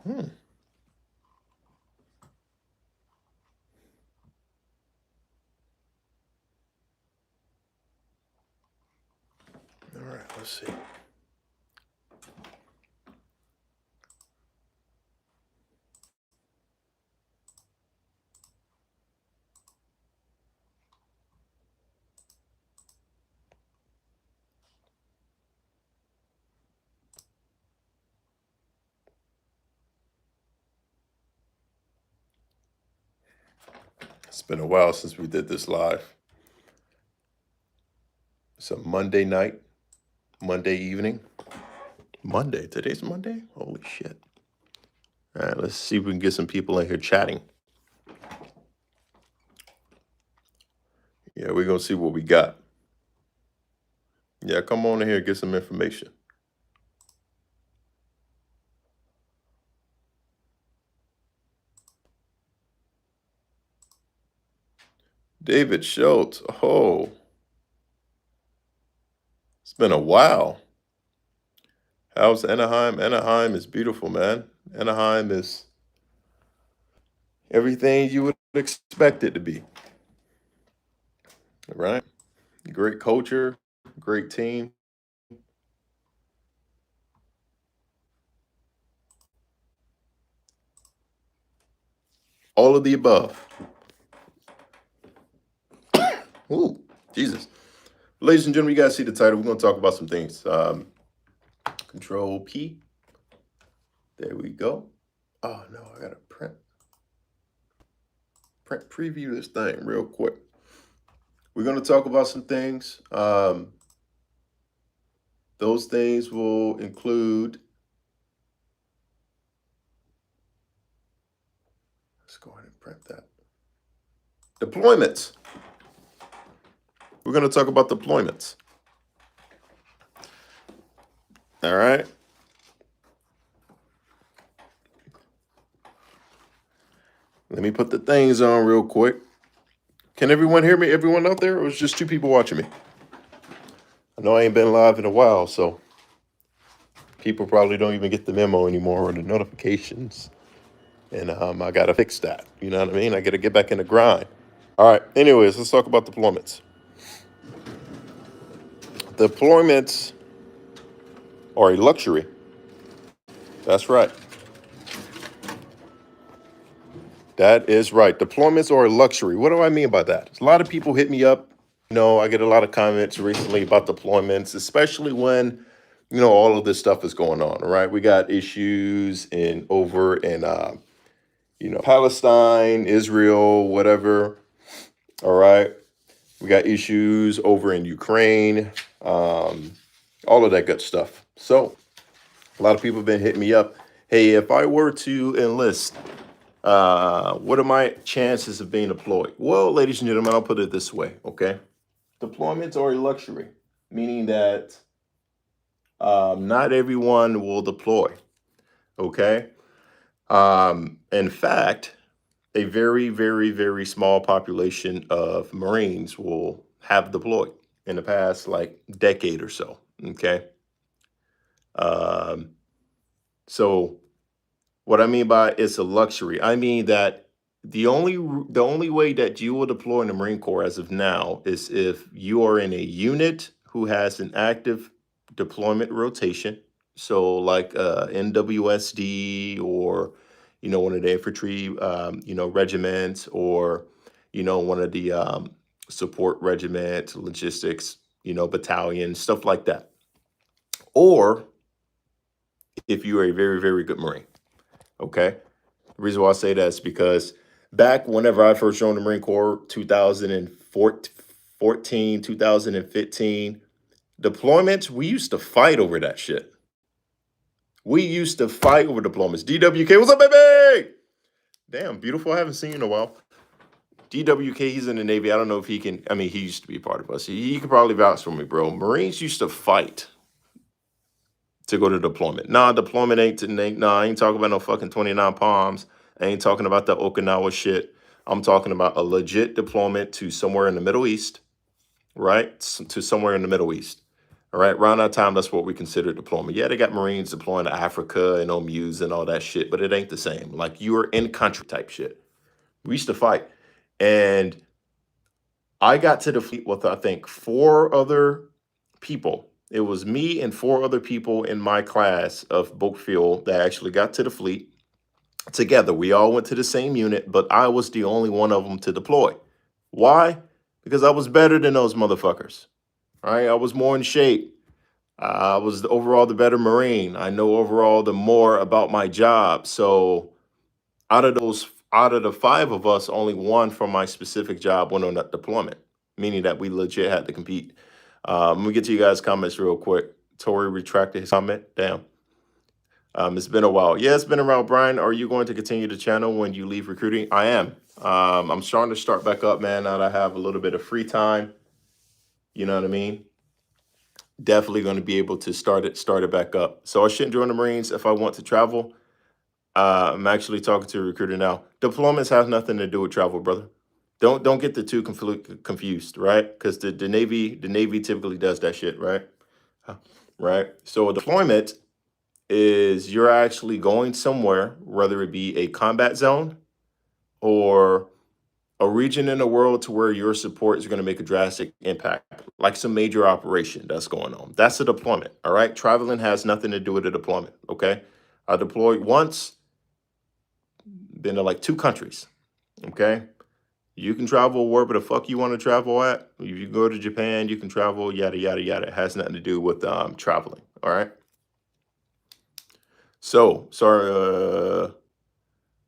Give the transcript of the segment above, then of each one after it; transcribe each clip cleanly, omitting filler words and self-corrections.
All right, let's see. It's been a while since we did this live. It's a Monday night, Monday evening. Monday. Today's Monday? Holy shit. All right, let's see if we can get some people in here chatting. Yeah, we're going to see what we got. Yeah, come on in here and get some information. David Schultz. Oh, it's been a while. How's Anaheim? Anaheim is beautiful, man. Anaheim is everything you would expect it to be. Right? Great culture, great team. All of the above. Ooh, Jesus. Ladies and gentlemen, you guys see the title. We're going to talk about some things. Control P. There we go. Oh, no, I got to print preview this thing real quick. We're going to talk about some things. Those things will include, let's go ahead and print that. Deployments. We're going to talk about deployments. All right. Let me put the things on real quick. Can everyone hear me? Everyone out there? Or is just two people watching me? I know I ain't been live in a while, so people probably don't even get the memo anymore or the notifications. And I got to fix that. You know what I mean? I got to get back in the grind. All right. Anyways, let's talk about deployments. Deployments are a luxury. That's right. That is right. Deployments are a luxury. What do I mean by that? A lot of people hit me up. You know, I get a lot of comments recently about deployments, especially when, you know, all of this stuff is going on, right? We got issues over in Palestine, Israel, whatever. All right. We got issues over in Ukraine, all of that good stuff. So a lot of people have been hitting me up. Hey, if I were to enlist, what are my chances of being deployed? Well, ladies and gentlemen, I'll put it this way, okay? Deployments are a luxury, meaning that not everyone will deploy, okay? In fact, a very, very, very small population of Marines will have deployed in the past, like, decade or so, okay? So what I mean by it's a luxury, I mean that the only way that you will deploy in the Marine Corps as of now is if you are in a unit who has an active deployment rotation. So like NWSD or one of the infantry regiments or one of the support regiment, logistics, battalion, stuff like that. Or if you are a very, very good Marine. Okay. The reason why I say that is because back whenever I first joined the Marine Corps, 2014, 2015, deployments, we used to fight over that shit. We used to fight over deployments. DWK, what's up, baby? Damn, beautiful. I haven't seen you in a while. DWK, he's in the Navy. I don't know if he can. I mean, he used to be a part of us. He could probably vouch for me, bro. Marines used to fight to go to deployment. Nah, deployment I ain't talking about no fucking 29 Palms. I ain't talking about the Okinawa shit. I'm talking about a legit deployment to somewhere in the Middle East, right? To somewhere in the Middle East. All right, around that time, that's what we consider deployment. Yeah, they got Marines deploying to Africa and OMUs and all that shit, but it ain't the same. Like you are in country type shit. We used to fight, and I got to the fleet with I think 4 other people. It was me and 4 other people in my class of boat fuel that actually got to the fleet together. We all went to the same unit, but I was the only one of them to deploy. Why? Because I was better than those motherfuckers. Right? I was more in shape. I was overall the better Marine. I know overall the more about my job. So out of the 5 of us, only one from my specific job went on that deployment, meaning that we legit had to compete. Let me get to you guys' comments real quick. Tori retracted his comment. Damn. It's been a while. Yeah, it's been a while. Brian, are you going to continue the channel when you leave recruiting? I am. I'm starting to start back up, man. Now that I have a little bit of free time. You know what I mean? Definitely going to be able to start it back up. So I shouldn't join the Marines if I want to travel. I'm actually talking to a recruiter now. Deployments have nothing to do with travel, brother. Don't get the two confused, right? Because the Navy typically does that shit, right? Right. So a deployment is you're actually going somewhere, whether it be a combat zone or a region in the world to where your support is going to make a drastic impact, like some major operation that's going on. That's a deployment. All right. Traveling has nothing to do with a deployment. Okay. I deployed once, been to like 2 countries. Okay. You can travel wherever the fuck you want to travel at. If you go to Japan, you can travel, yada, yada, yada. It has nothing to do with traveling. All right. So, sorry.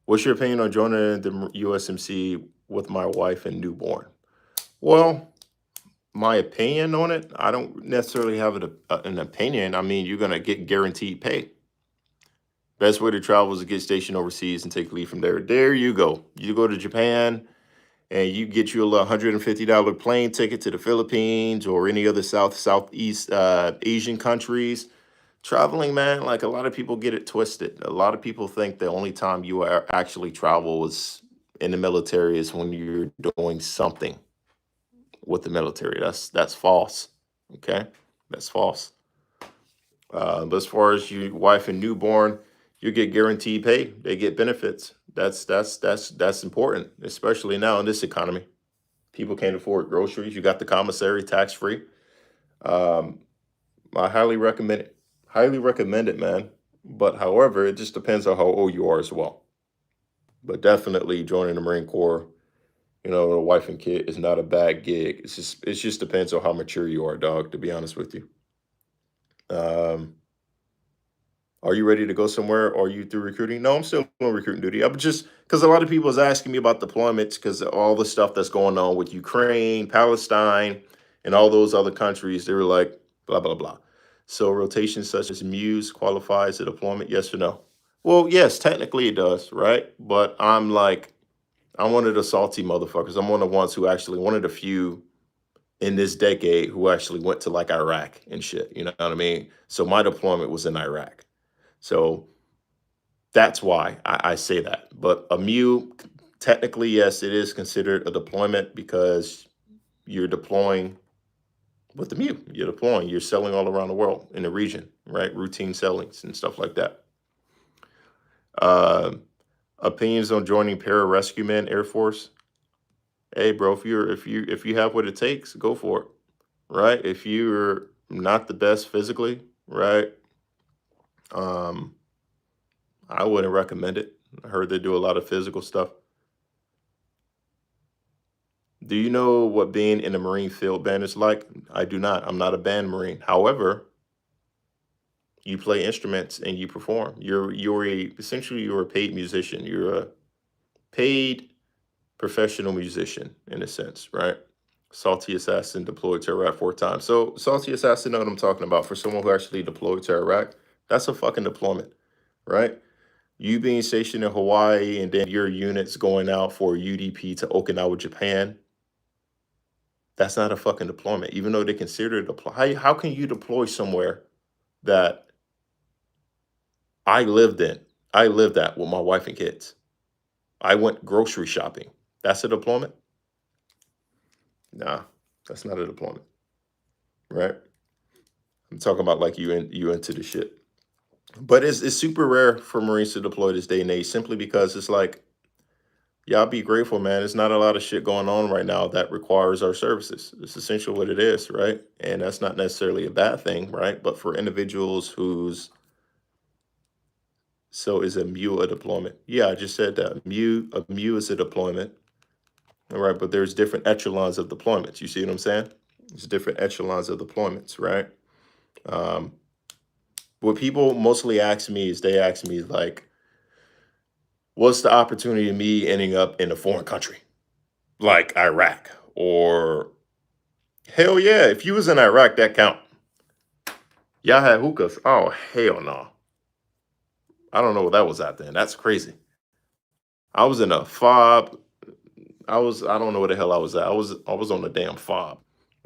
What's your opinion on joining the USMC with my wife and newborn? Well, my opinion on it, I don't necessarily have an opinion. I mean, you're going to get guaranteed pay. Best way to travel is to get stationed overseas and take leave from there. There you go. You go to Japan and you get you a $150 plane ticket to the Philippines or any other Southeast Asian countries. Traveling, man, like a lot of people get it twisted. A lot of people think the only time you actually travel is in the military is when you're doing something with the military. That's false. Okay, that's false. But as far as your wife and newborn, you get guaranteed pay. They get benefits. That's important, especially now in this economy. People can't afford groceries. You got the commissary tax free. Um, I highly recommend it. Highly recommend it, man. But however, it just depends on how old you are as well. But definitely joining the Marine Corps, a wife and kid is not a bad gig. It just depends on how mature you are, dog, to be honest with you. Um, are you ready to go somewhere? Or are you through recruiting? No, I'm still on recruiting duty. I'm just because a lot of people is asking me about deployments because of all the stuff that's going on with Ukraine, Palestine, and all those other countries. They were like, blah, blah, blah. So rotation such as Muse qualifies a deployment, yes or no? Well, yes, technically it does, right? But I'm one of the salty motherfuckers. I'm one of the ones who actually, one of the few in this decade who actually went to like Iraq and shit. You know what I mean? So my deployment was in Iraq. So that's why I say that. But a MU, technically, yes, it is considered a deployment because you're deploying with the MU. You're deploying, you're selling all around the world in the region, right? Routine sellings and stuff like that. Uh, Opinions on joining pararescueman Air Force? Hey, bro, if you have what it takes, go for it, right? If you're not the best physically, right? Um, I wouldn't recommend it. I heard they do a lot of physical stuff. Do you know what being in a Marine field band is like? I do not. I'm not a band Marine. However, you play instruments and you perform. Essentially you're a paid musician. You're a paid professional musician in a sense, right? Salty Assassin deployed to Iraq 4 times. So Salty Assassin know what I'm talking about. For someone who actually deployed to Iraq, that's a fucking deployment, right? You being stationed in Hawaii and then your units going out for UDP to Okinawa, Japan, that's not a fucking deployment, even though they consider it a deploy. How can you deploy somewhere that I lived in? I lived at with my wife and kids. I went grocery shopping. That's a deployment? Nah, that's not a deployment, right? I'm talking about like you into the shit. But it's super rare for Marines to deploy this day and age simply because it's like, y'all be grateful, man. There's not a lot of shit going on right now that requires our services. It's essential what it is, right? And that's not necessarily a bad thing, right? But for individuals whose so is a MU a deployment? Yeah, I just said that. A MU is a deployment. All right, but there's different echelons of deployments. You see what I'm saying? There's different echelons of deployments, right? Um, what people mostly ask me is they ask me like, what's the opportunity of me ending up in a foreign country like Iraq or hell yeah, if you was in Iraq, that count. Y'all had hookahs. Oh hell no. I don't know what that was at then. That's crazy. I was in a fob. I don't know where the hell I was at. I was on the damn fob.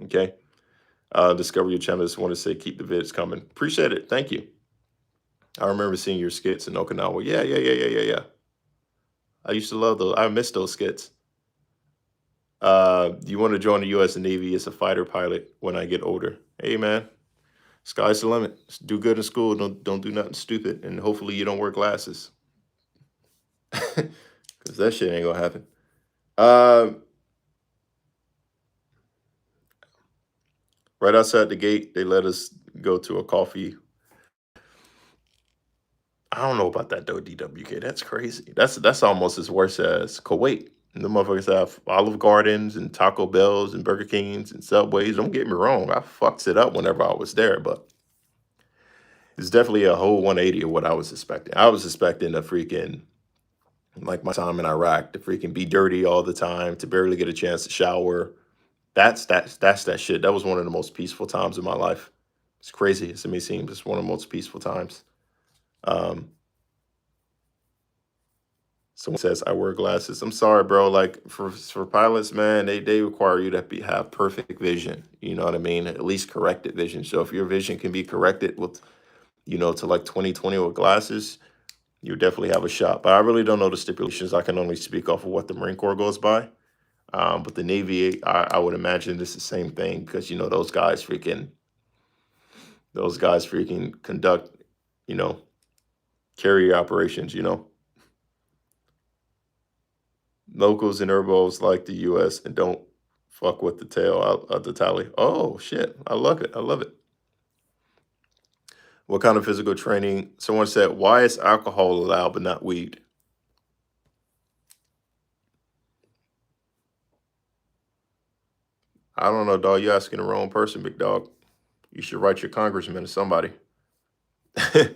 Okay. Discover your channel. Just want to say keep the vids coming. Appreciate it. Thank you. I remember seeing your skits in Okinawa. Yeah. I used to love those. I miss those skits. You want to join the US Navy as a fighter pilot when I get older. Hey man, sky's the limit. Just do good in school. Don't do nothing stupid. And hopefully you don't wear glasses. Because that shit ain't gonna happen. Right outside the gate, they let us go to a coffee. I don't know about that though, DWK. That's crazy. That's almost as worse as Kuwait. The motherfuckers have Olive Gardens and Taco Bells and Burger Kings and Subways. Don't get me wrong, I fucked it up whenever I was there, but it's definitely a whole 180 of what I was expecting. I was expecting a freaking like my time in Iraq to freaking be dirty all the time, to barely get a chance to shower. That's that shit. That was one of the most peaceful times of my life. It's crazy. It's amazing. It's one of the most peaceful times. Um, Someone says I wear glasses. I'm sorry, bro. Like for pilots, man, they require you to have perfect vision. You know what I mean? At least corrected vision. So if your vision can be corrected with, to like 20/20 with glasses, you definitely have a shot. But I really don't know the stipulations. I can only speak off of what the Marine Corps goes by. But the Navy, I would imagine it's the same thing because those guys freaking conduct, you know, carrier operations. Locals and herbos like the U.S. and don't fuck with the tail out of the tally. Oh shit, I love it. I love it. What kind of physical training? Someone said, why is alcohol allowed but not weed? I don't know, dog. You're asking the wrong person, big dog. You should write your congressman or somebody. You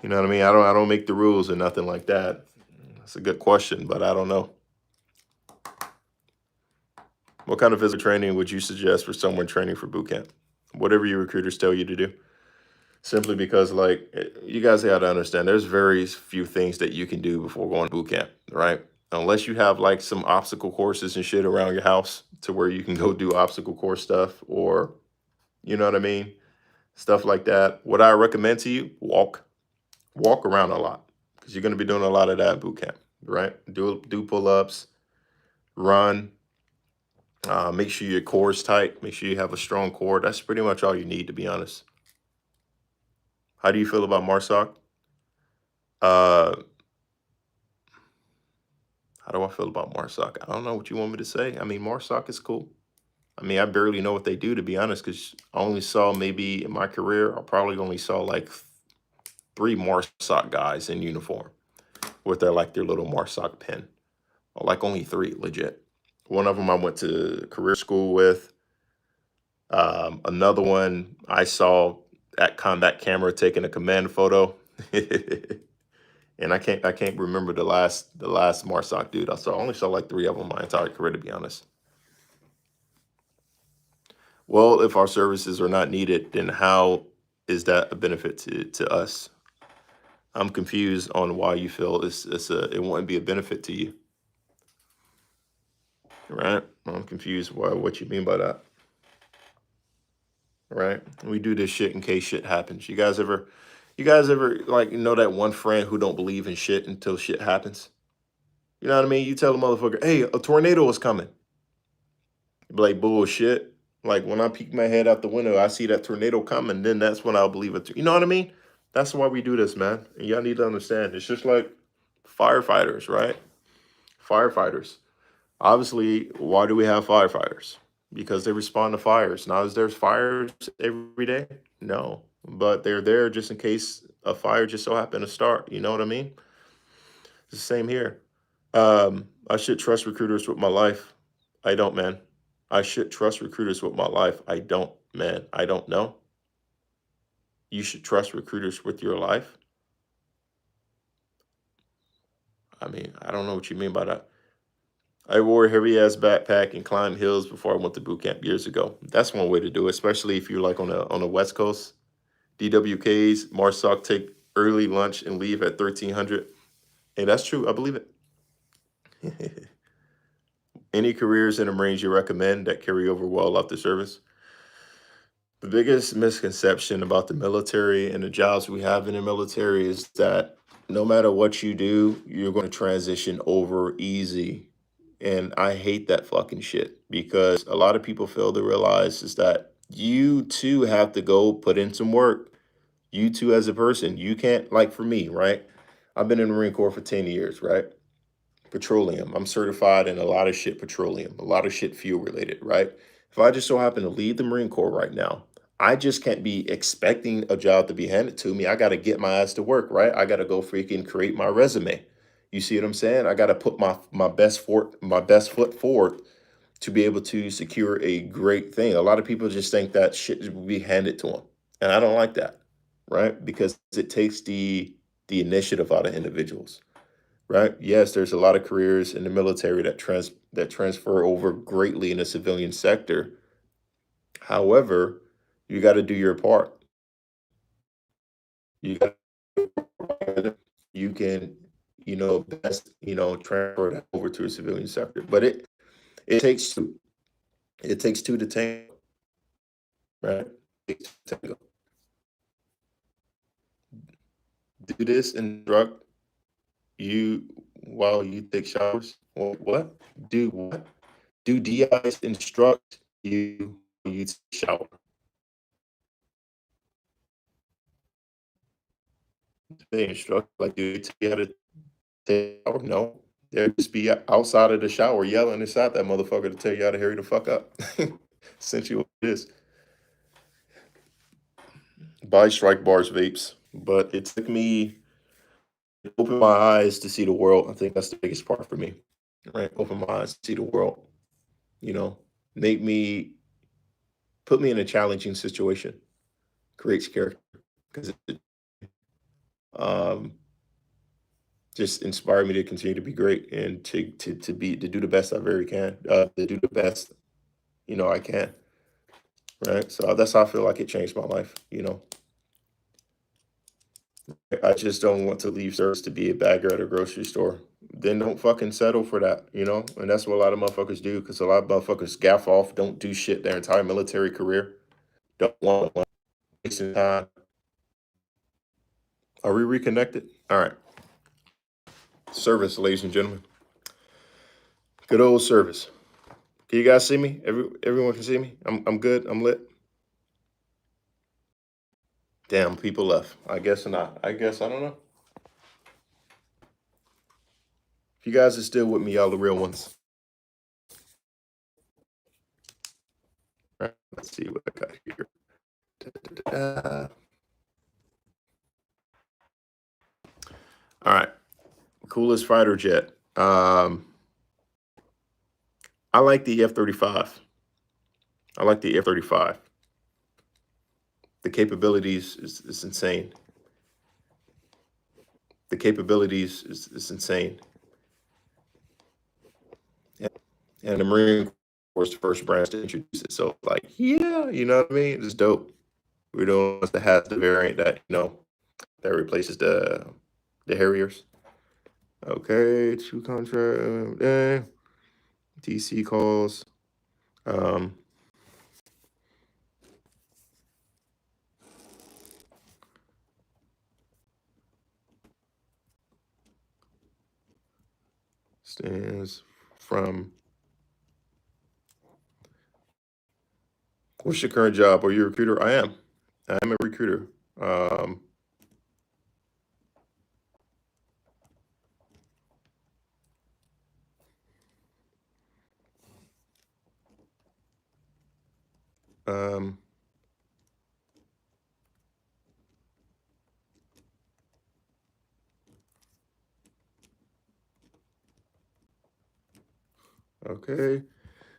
know what I mean? I don't make the rules or nothing like that. That's a good question, but I don't know. What kind of physical training would you suggest for someone training for boot camp? Whatever your recruiters tell you to do. Simply because, like, you guys got to understand, there's very few things that you can do before going to boot camp, right? Unless you have like some obstacle courses and shit around your house to where you can go do obstacle course stuff, or you know what I mean, stuff like that. What I recommend to you: walk around a lot because you're going to be doing a lot of that at boot camp, right? Do pull ups, run. Make sure your core is tight. Make sure you have a strong core. That's pretty much all you need, to be honest. How do you feel about MARSOC? Uh, how do I feel about MARSOC? I don't know what you want me to say. I mean, MARSOC is cool. I mean, I barely know what they do, to be honest, because I only saw maybe in my career, I probably only saw like 3 MARSOC guys in uniform with their little MARSOC pin. Or like only 3, legit. One of them I went to career school with. Another one I saw at combat camera taking a command photo. And I can't remember the last MARSOC dude I saw. I only saw like 3 of them my entire career, to be honest. Well, if our services are not needed, then how is that a benefit to us? I'm confused on why you feel it wouldn't be a benefit to you. Right? I'm confused why what you mean by that. Right? We do this shit in case shit happens. You guys ever like that one friend who don't believe in shit until shit happens? You know what I mean? You tell the motherfucker, hey, a tornado is coming. You be like, bullshit. Like when I peek my head out the window, I see that tornado coming, then that's when I'll believe it. You know what I mean? That's why we do this, man. And y'all need to understand. It's just like firefighters, right? Firefighters. Obviously, why do we have firefighters? Because they respond to fires. Now, is there fires every day? No. But they're there just in case a fire just so happened to start. You know what I mean? It's the same here. I should trust recruiters with my life. I don't, man. I should trust recruiters with my life. I don't, man. I don't know. You should trust recruiters with your life. I mean, I don't know what you mean by that. I wore a heavy ass backpack and climbed hills before I went to boot camp years ago. That's one way to do it, especially if you're like on the West Coast. DWKs, Marsoc take early lunch and leave at 1300. Hey, that's true. I believe it. Any careers in the Marines you recommend that carry over well after service? The biggest misconception about the military and the jobs we have in the military is that no matter what you do, you're going to transition over easy. And I hate that fucking shit because a lot of people fail to realize is that you too have to go put in some work. You too, as a person, you can't, like for me, right? I've been in the Marine Corps for 10 years, right? Petroleum. I'm certified in a lot of shit petroleum, a lot of shit fuel related, right? If I just so happen to leave the Marine Corps right now, I just can't be expecting a job to be handed to me. I got to get my ass to work, right? I got to go freaking create my resume. You see what I'm saying? I got to put my best foot forward to be able to secure a great thing. A lot of people just think that shit will be handed to them, and I don't like that, right? Because it takes the initiative out of individuals, right? Yes, there's a lot of careers in the military that transfer over greatly in the civilian sector. However, you got to do your part. You got you can best transfer that over to a civilian sector, but it takes two. It takes two to tango, right? It takes two to tango. Do this instruct you while you take showers. What? Do what? Do DIs instruct you while you take a shower? They instruct like do they tell you how to take a shower? No. They'll just be outside of the shower yelling inside that motherfucker to tell you how to hurry the fuck up. Essentially what it is. Buy strike bars vapes. But it took me to open my eyes to see the world. I think that's the biggest part for me. Right? Open my eyes to see the world. You know, make me put me in a challenging situation. Creates character. Because it um just inspire me to continue to be great and to do the best I very can. To do the best, I can. Right. So that's how I feel like it changed my life. I just don't want to leave service to be a bagger at a grocery store. Then don't fucking settle for that. And that's what a lot of motherfuckers do because a lot of motherfuckers gaff off, don't do shit their entire military career. Don't want one. Wasting time. Are we reconnected? All right. Service, ladies and gentlemen. Good old service. Can you guys see me? Everyone can see me? I'm good. I'm lit. Damn, people left. I guess not. I guess I don't know. If you guys are still with me, y'all the real ones. All right, let's see what I got here. Da-da-da-da. All right, coolest fighter jet. I like the F-35. I like the F-35. The capabilities is insane. The capabilities is insane. And the Marine Corps was the first branch to introduce it. So like, yeah, you know what I mean? It's dope. We're the ones that has the variant that replaces the Harriers. Okay, two contract. DC calls. Um, stands from What's your current job? Are you a recruiter? I am. I'm a recruiter. Um, um, okay.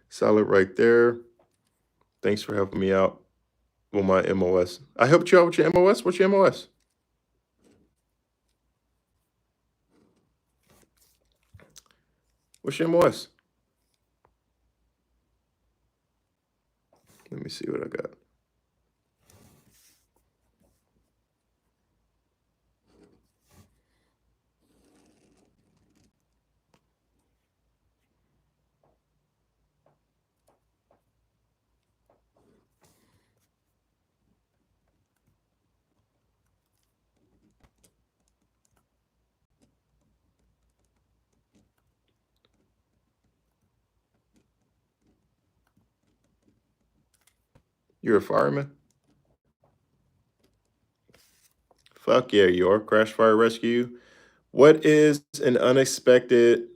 Solid right there. Thanks for helping me out with my MOS. I helped you out with your MOS? What's your MOS? What's your MOS? Let me see what I got. You're a fireman? Fuck yeah, you are. Crash Fire Rescue. What is an unexpected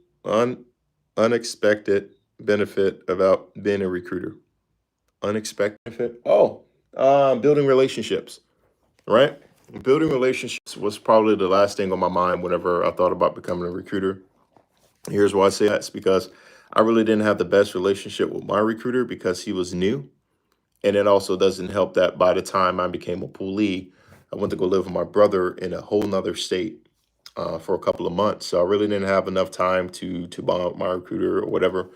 benefit about being a recruiter? Unexpected benefit? Oh, building relationships, right? Building relationships was probably the last thing on my mind whenever I thought about becoming a recruiter. Here's why I say that's because I really didn't have the best relationship with my recruiter because he was new. And it also doesn't help that by the time I became a poolee, I went to go live with my brother in a whole nother state for a couple of months. So I really didn't have enough time to bond with my recruiter or whatever.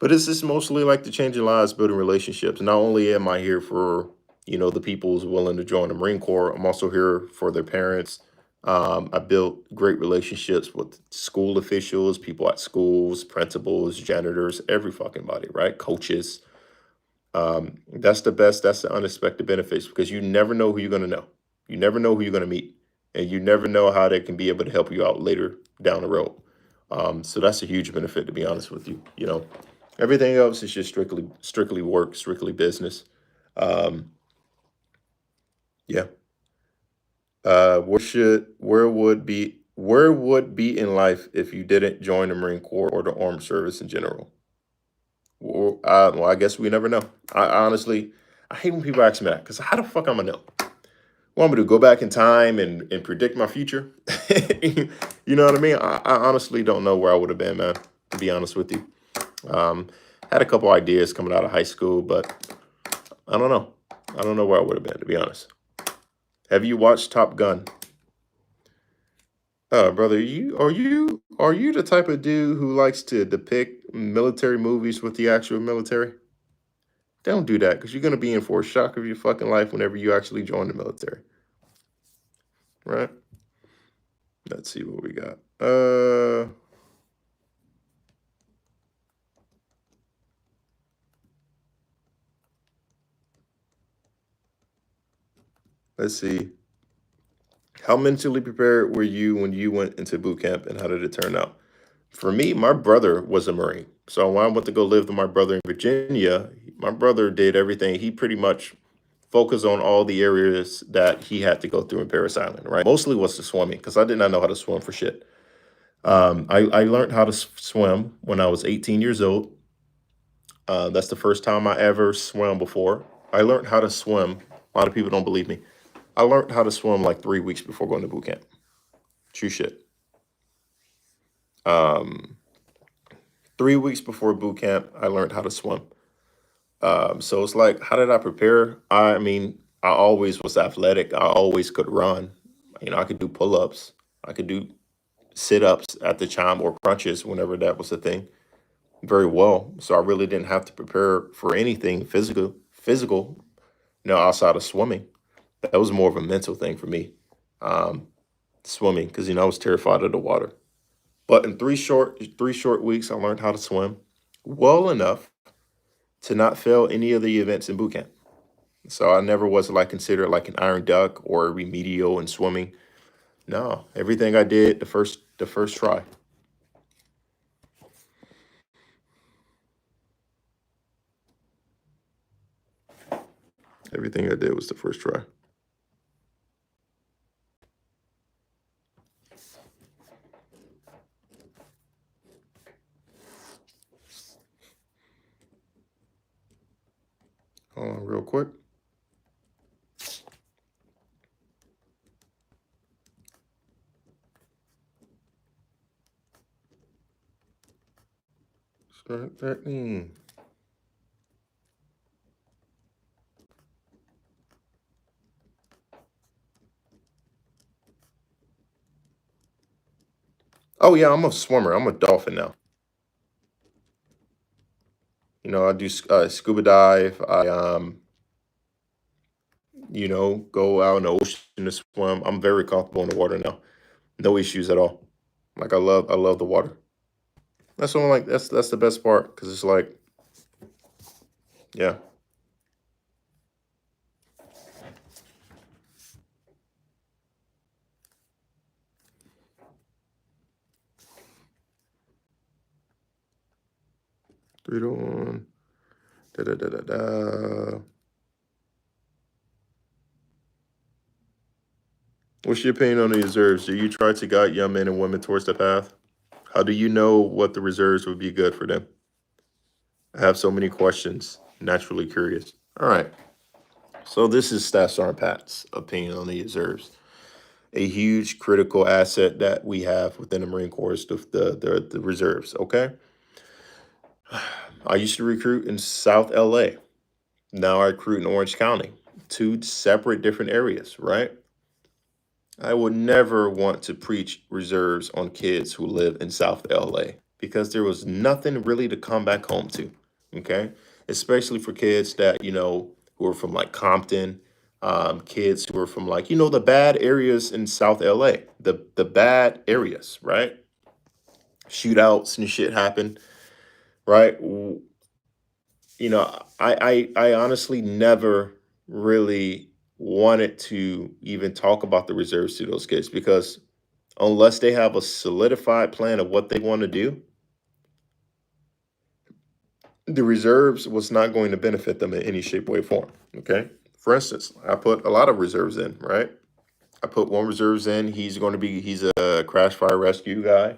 But it's just mostly like the changing lives, building relationships. Not only am I here for, the people who's willing to join the Marine Corps, I'm also here for their parents. I built great relationships with school officials, people at schools, principals, janitors, every fucking body, right? Coaches. That's the best. That's the unexpected benefits because you never know who you're going to know. You never know who you're going to meet, and you never know how they can be able to help you out later down the road. So that's a huge benefit, to be honest with you. Everything else is just strictly work, strictly business. Um, yeah. Where would be in life if you didn't join the Marine Corps or the armed service in general? Well, I guess we never know. I hate when people ask me that because how the fuck I'm gonna know? Want me to go back in time and predict my future? You know what I mean? I honestly don't know where I would have been, man. To be honest with you, um, had a couple ideas coming out of high school, but I don't know. I don't know where I would have been, to be honest. Have you watched Top Gun? Brother, are you the type of dude who likes to depict military movies with the actual military? Don't do that because you're gonna be in for a shock of your fucking life whenever you actually join the military, right? Let's see what we got. Let's see. How mentally prepared were you when you went into boot camp, and how did it turn out? For me, my brother was a Marine, so when I went to go live with my brother in Virginia, my brother did everything. He pretty much focused on all the areas that he had to go through in Paris Island, right? Mostly was the swimming because I did not know how to swim for shit. I learned how to swim when I was 18 years old. That's the first time I ever swam before. I learned how to swim. A lot of people don't believe me. I learned how to swim like 3 weeks before going to boot camp. True shit. Um, 3 weeks before boot camp, I learned how to swim. So it's like, how did I prepare? I mean, I always was athletic. I always could run. I could do pull ups. I could do sit ups at the time or crunches whenever that was a thing very well. So I really didn't have to prepare for anything physical, outside of swimming. That was more of a mental thing for me. Um, Swimming, because I was terrified of the water. But in three short weeks, I learned how to swim well enough to not fail any of the events in boot camp. So I never was like considered like an iron duck or a remedial in swimming. No, everything I did the first try. Everything I did was the first try. Hold on real quick. Start threatening. Oh yeah, I'm a swimmer. I'm a dolphin now. You know, I do scuba dive. Go out in the ocean to swim. I'm very comfortable in the water now. No issues at all. Like I love the water. That's what I'm like. That's the best part because it's like, yeah. 3 to 1. Da da da da da. What's your opinion on the reserves? Do you try to guide young men and women towards the path? How do you know what the reserves would be good for them? I have so many questions. Naturally curious. All right. So this is Staff Sergeant Pat's opinion on the reserves. A huge critical asset that we have within the Marine Corps is the reserves. Okay. I used to recruit in South LA. Now I recruit in Orange County. Two separate different areas, right? I would never want to preach reserves on kids who live in South LA because there was nothing really to come back home to. Okay. Especially for kids that, who are from like Compton, kids who are from like, the bad areas in South LA, the bad areas, right? Shootouts and shit happen, right? I honestly never really wanted to even talk about the reserves to those kids because unless they have a solidified plan of what they want to do, the reserves was not going to benefit them in any shape, way, form. Okay. For instance, I put a lot of reserves in, right? I put one reserves in. He's a crash fire rescue guy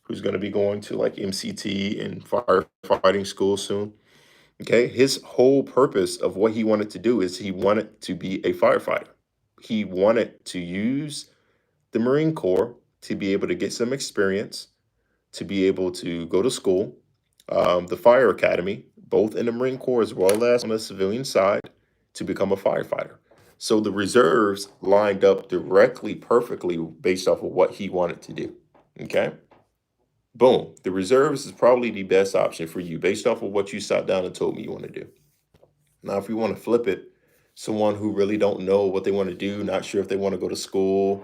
who's going to be going to like MCT and firefighting school soon. Okay. His whole purpose of what he wanted to do is he wanted to be a firefighter. He wanted to use the Marine Corps to be able to get some experience, to be able to go to school, the fire academy, both in the Marine Corps as well as on the civilian side, to become a firefighter. So the reserves lined up directly, perfectly based off of what he wanted to do. Okay. Boom. The reserves is probably the best option for you based off of what you sat down and told me you want to do. Now, if you want to flip it, someone who really don't know what they want to do, not sure if they want to go to school,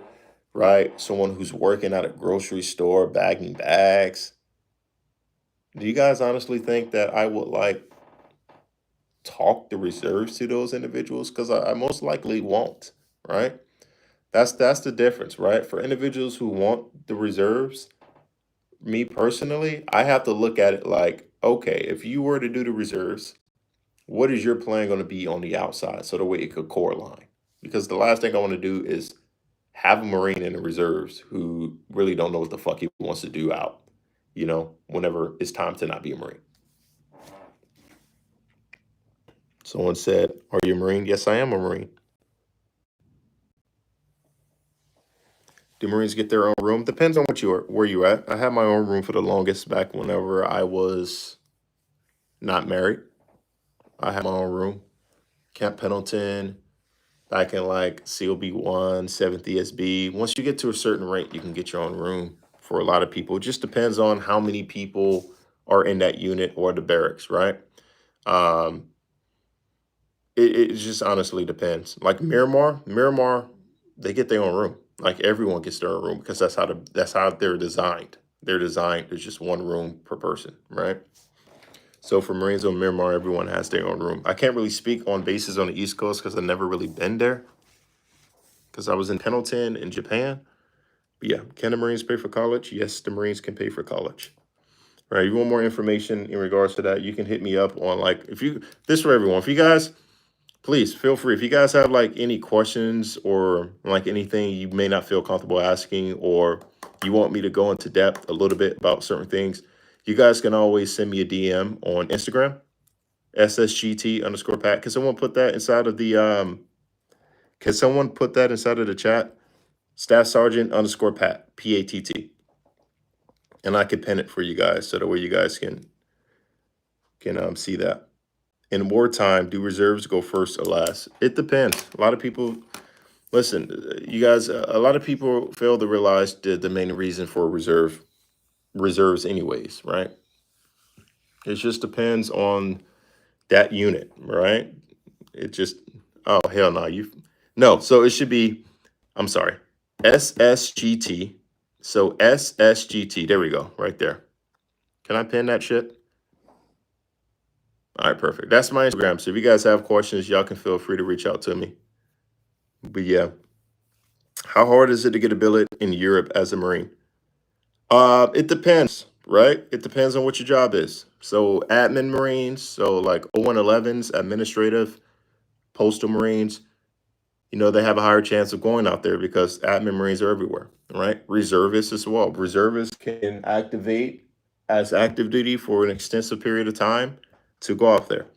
right? Someone who's working at a grocery store, bagging bags. Do you guys honestly think that I would like talk the reserves to those individuals? Because I most likely won't, right? That's the difference, right? For individuals who want the reserves, me personally, I have to look at it like, okay, if you were to do the reserves, what is your plan going to be on the outside so the way it could core line? Because the last thing I want to do is have a Marine in the reserves who really don't know what the fuck he wants to do out, whenever it's time to not be a Marine. Someone said, "Are you a Marine?" Yes, I am a Marine. Do Marines get their own room? Depends on where you at. I had my own room for the longest back whenever I was not married. I had my own room. Camp Pendleton, back in like COB1, 7th ESB. Once you get to a certain rank, you can get your own room for a lot of people. It just depends on how many people are in that unit or the barracks, right? Um, it just honestly depends. Like Miramar, they get their own room. Like everyone gets their own room because that's how they're designed. They're designed. There's just one room per person, right? So for Marines on Miramar, everyone has their own room. I can't really speak on bases on the East Coast because I've never really been there. Because I was in Pendleton in Japan. But yeah, can the Marines pay for college? Yes, the Marines can pay for college. All right, you want more information in regards to that, you can hit me up on like, this for everyone. If you guys please feel free. If you guys have like any questions or like anything you may not feel comfortable asking, or you want me to go into depth a little bit about certain things, you guys can always send me a DM on Instagram, SSGT_Pat. Can someone put that inside of the can someone put that inside of the chat? Staff Sergeant _ Pat, PATT. And I can pin it for you guys so that way you guys can see that. In wartime, do reserves go first or last? It depends. A lot of people, listen, you guys, a lot of people fail to realize the main reason for reserves anyways, right? It just depends on that unit, right? It just, oh, hell no. No, so it should be, I'm sorry, SSGT. So SSGT, there we go, right there. Can I pin that shit? All right, perfect. That's my Instagram. So if you guys have questions, y'all can feel free to reach out to me. But yeah, how hard is it to get a billet in Europe as a Marine? It depends, right? It depends on what your job is. So admin Marines, so like 0111s, administrative, postal Marines, they have a higher chance of going out there because admin Marines are everywhere, right? Reservists as well. Reservists can activate as active duty for an extensive period of time to go out there.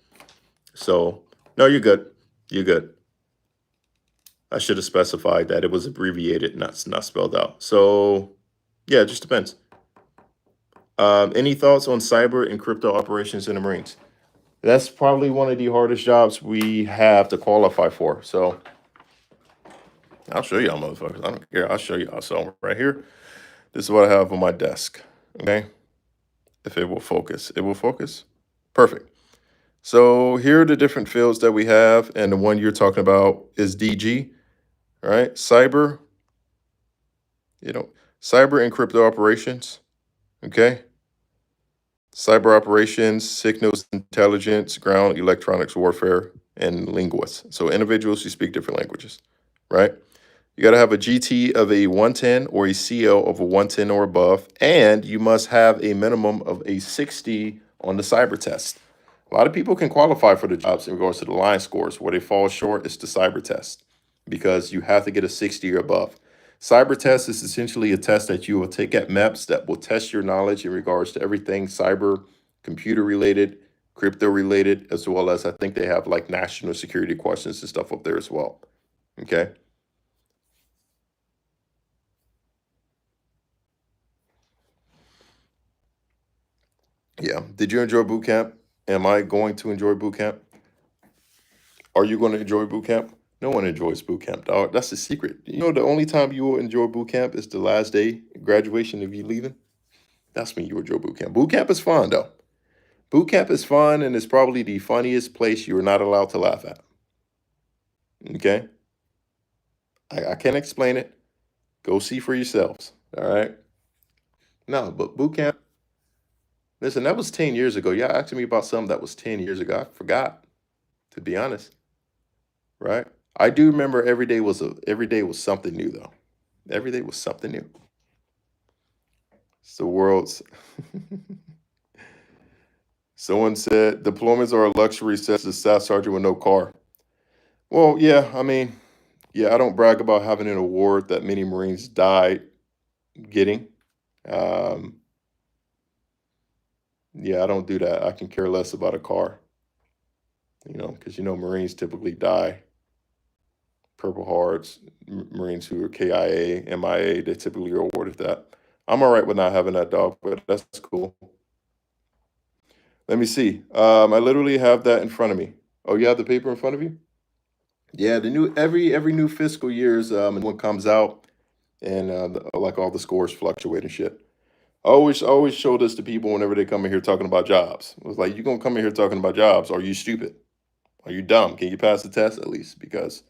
So, no, you're good. You're good. I should have specified that it was abbreviated, not spelled out. So, yeah, it just depends. Any thoughts on cyber and crypto operations in the Marines? That's probably one of the hardest jobs we have to qualify for. So, I'll show y'all motherfuckers. I don't care. I'll show y'all. So, right here, this is what I have on my desk. Okay. If it will focus, it will focus. Perfect. So, here are the different fields that we have. And the one you're talking about is DG, right? Cyber, cyber and crypto operations. Okay. Cyber operations, signals intelligence, ground electronics warfare, and linguists. So individuals who speak different languages, right? You got to have a GT of a 110 or a CL of a 110 or above, and you must have a minimum of a 60 on the cyber test. A lot of people can qualify for the jobs in regards to the line scores. Where they fall short is the cyber test because you have to get a 60 or above. Cyber test is essentially a test that you will take at MEPS that will test your knowledge in regards to everything cyber, computer related, crypto related, as well as I think they have like national security questions and stuff up there as well. Okay. Yeah. Did you enjoy boot camp? Am I going to enjoy boot camp? Are you going to enjoy boot camp? No one enjoys boot camp, dog. That's the secret. The only time you will enjoy boot camp is the last day graduation of you leaving. That's when you enjoy boot camp. Boot camp is fun, though. Boot camp is fun, and it's probably the funniest place you are not allowed to laugh at. Okay? I can't explain it. Go see for yourselves. All right? No, but boot camp, listen, that was 10 years ago. Y'all asking me about something that was 10 years ago. I forgot, to be honest. Right? I do remember every day was something new, though. Every day was something new. It's the world's. Someone said deployments are a luxury, says the staff sergeant with no car. Well, yeah, I mean, yeah, I don't brag about having an award that many Marines died getting. Um, yeah, I don't do that. I can care less about a car, because Marines typically die. Purple Hearts, Marines who are KIA, MIA, they typically are awarded that. I'm all right with not having that, dog, but that's cool. Let me see. I literally have that in front of me. Oh, you have the paper in front of you? Yeah, the new every new fiscal year's one comes out, and like all the scores fluctuate and shit. I always show this to people whenever they come in here talking about jobs. It's like, you gonna come in here talking about jobs? Are you stupid? Are you dumb? Can you pass the test at least? Because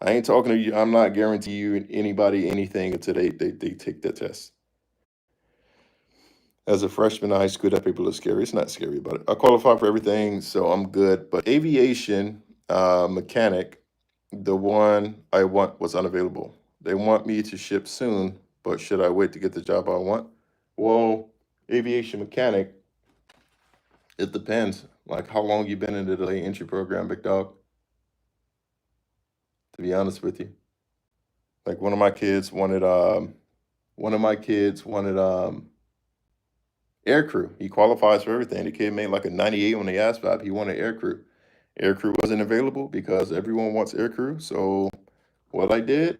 I ain't talking to you. I'm not guaranteeing you anybody anything until they take the test. As a freshman in high school, that paper looks scary. It's not scary, but I qualify for everything, so I'm good. But aviation mechanic, the one I want was unavailable. They want me to ship soon, but should I wait to get the job I want? Well, aviation mechanic, it depends. Like how long you been in the delay entry program, big dog. to be honest with you. Like one of my kids wanted air crew. He qualifies for everything. The kid made like a 98 on the ASVAB. He wanted air crew. Air crew wasn't available because everyone wants air crew. So what I did,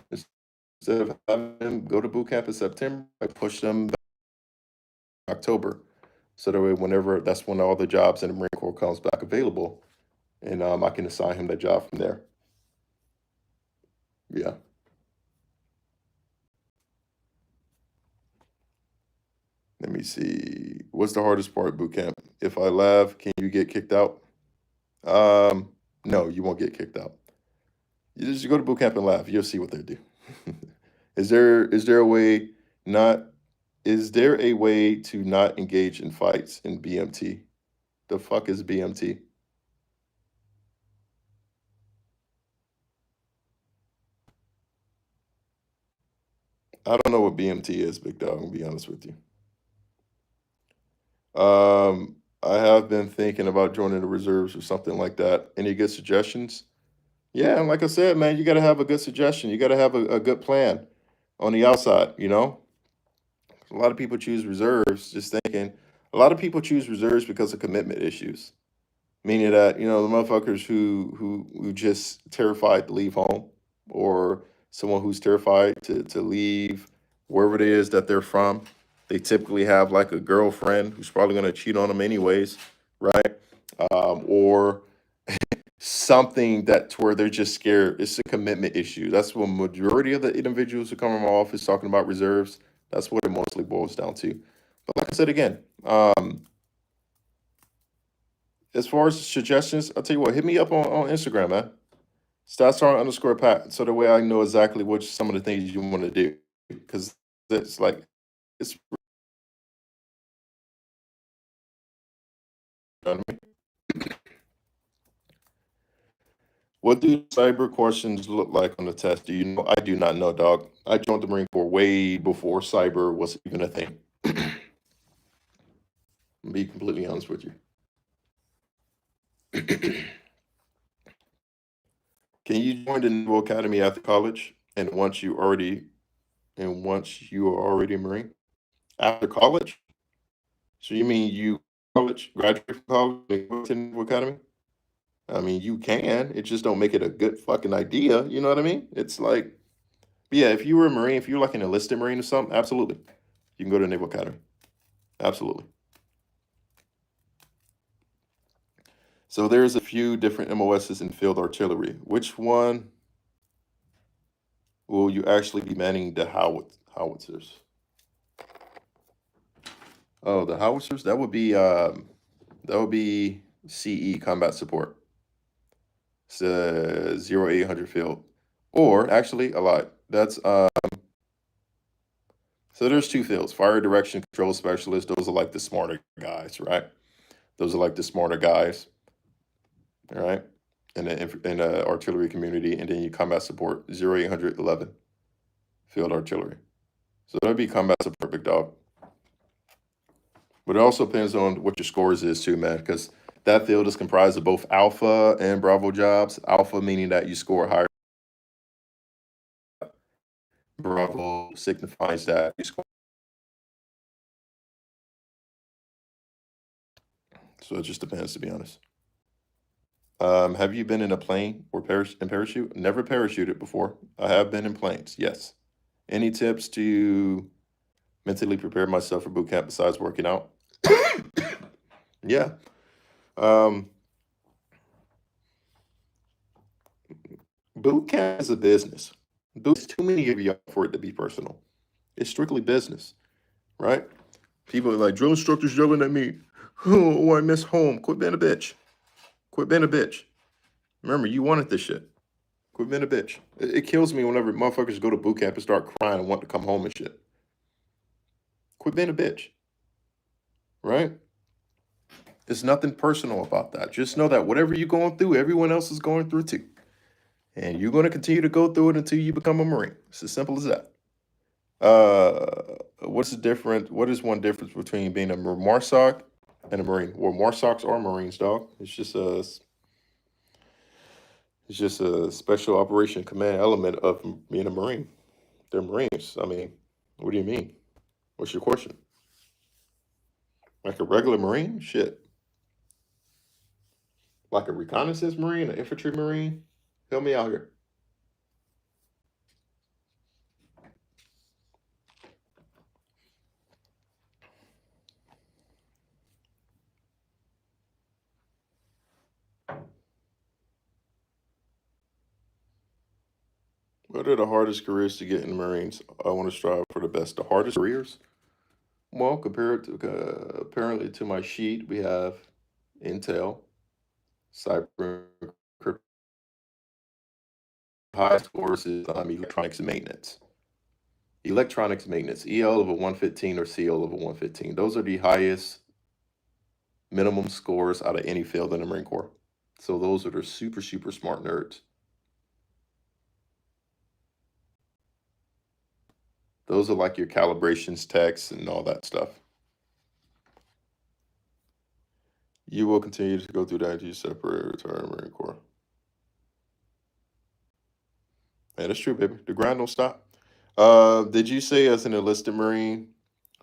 instead of having him go to boot camp in September, I pushed him back to October. So that way, that's when all the jobs in the Marine Corps comes back available, and I can assign him that job from there. Yeah. Let me see. What's the hardest part of boot camp? If I laugh, can you get kicked out? No, you won't get kicked out. You just go to boot camp and laugh. You'll see what they do. Is there a way not is there a way to not engage in fights in BMT? The fuck is BMT? I don't know what BMT is, big dog. I'm gonna be honest with you. I have been thinking about joining the reserves or something like that. Any good suggestions? Yeah, and like I said, man, you got to have a good suggestion. You got to have a good plan on the outside, you know? A lot of people choose reserves just thinking, a lot of people choose reserves because of commitment issues. Meaning that, the motherfuckers who just terrified to leave home, or someone who's terrified to leave wherever it is that they're from. They typically have like a girlfriend who's probably going to cheat on them anyways, right? Or something that to where they're just scared. It's a commitment issue. That's what majority of the individuals who come from my office talking about reserves. That's what it mostly boils down to. But like I said again, as far as suggestions, I'll tell you what, hit me up on Instagram, man. _Pat, so the way I know exactly which some of the things you want to do. Because it's like it's, you know what I mean? What do cyber questions look like on the test? Do you know? I do not know, dog. I joined the Marine Corps way before cyber was even a thing. Be completely honest with you. Can you join the Naval Academy after college? And once you are already a Marine? After college? So you mean you graduate from college and go to the Naval Academy? I mean, you can. It just don't make it a good fucking idea. You know what I mean? It's like, yeah, if you were a Marine, if you're like an enlisted Marine or something, absolutely. You can go to the Naval Academy. Absolutely. So there's a few different MOSs in field artillery. Which one will you actually be manning the howitzers? Oh, the howitzers? That would be CE, combat support. It's 0800 field. Or actually a lot. That's so there's two fields: fire direction control specialist. Those are like the smarter guys, right? Those are like the smarter guys, all right? In the artillery community, and then you combat support 0811 field artillery. So that'd be combat support, big dog. But it also depends on what your scores is too, man, because that field is comprised of both Alpha and Bravo jobs. Alpha meaning that you score higher. Bravo signifies that you score. So it just depends, to be honest. Have you been in a plane or in parachute? Never parachuted before. I have been in planes, yes. Any tips to mentally prepare myself for boot camp besides working out? Yeah. Um, Boot camp is a business. There's too many of y'all for it to be personal. It's strictly business, right? People are like, drill instructors yelling at me. Oh, I miss home. Quit being a bitch. Quit being a bitch. Remember, you wanted this shit. Quit being a bitch. It kills me whenever motherfuckers go to boot camp and start crying and want to come home and shit. Quit being a bitch, right? There's nothing personal about that. Just know that whatever you're going through, everyone else is going through too. And you're going to continue to go through it until you become a Marine. It's as simple as that. What is one difference between being a MARSOC and a Marine? Well, MARSOCs are Marines, dog. It's It's just a special operation command element of being a Marine. They're Marines. I mean, what do you mean? What's your question? Like a regular Marine? Shit. Like a reconnaissance Marine, an infantry Marine? Help me out here. What are the hardest careers to get in the Marines? I want to strive for the best. The hardest careers? Well, compared to apparently to my sheet, we have Intel, cyber, crypto. Highest scores is electronics and maintenance. Electronics maintenance, EL of a 115 or CL of a 115. Those are the highest minimum scores out of any field in the Marine Corps. So those are the super, super smart nerds. Those are like your calibrations techs and all that stuff. You will continue to go through that until you separate retire Marine Corps. Yeah, that's true, baby. The grind don't stop. Did you say as an enlisted Marine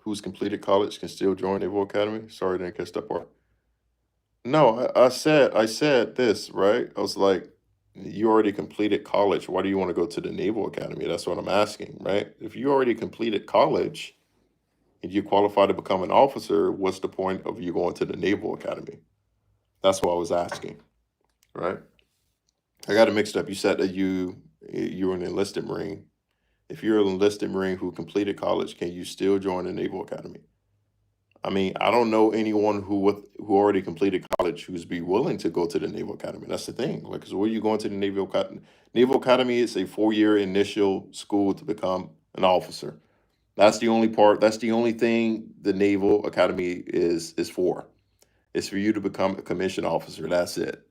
who's completed college can still join Naval Academy? Sorry, I didn't catch that part. No, I said this, right? I was like, you already completed college. Why do you want to go to the Naval Academy? That's what I'm asking, right? If you already completed college and you qualify to become an officer, what's the point of you going to the Naval Academy? That's what I was asking, right? I got it mixed up. You said that you're an enlisted Marine. If you're an enlisted Marine who completed college, can you still join the Naval Academy? I mean, I don't know anyone who already completed college who's be willing to go to the Naval Academy. That's the thing. Like, 'cause where you going to the Naval Academy? Naval Academy is a 4-year initial school to become an officer. That's the only part. That's the only thing the Naval Academy is for. It's for you to become a commissioned officer. That's it.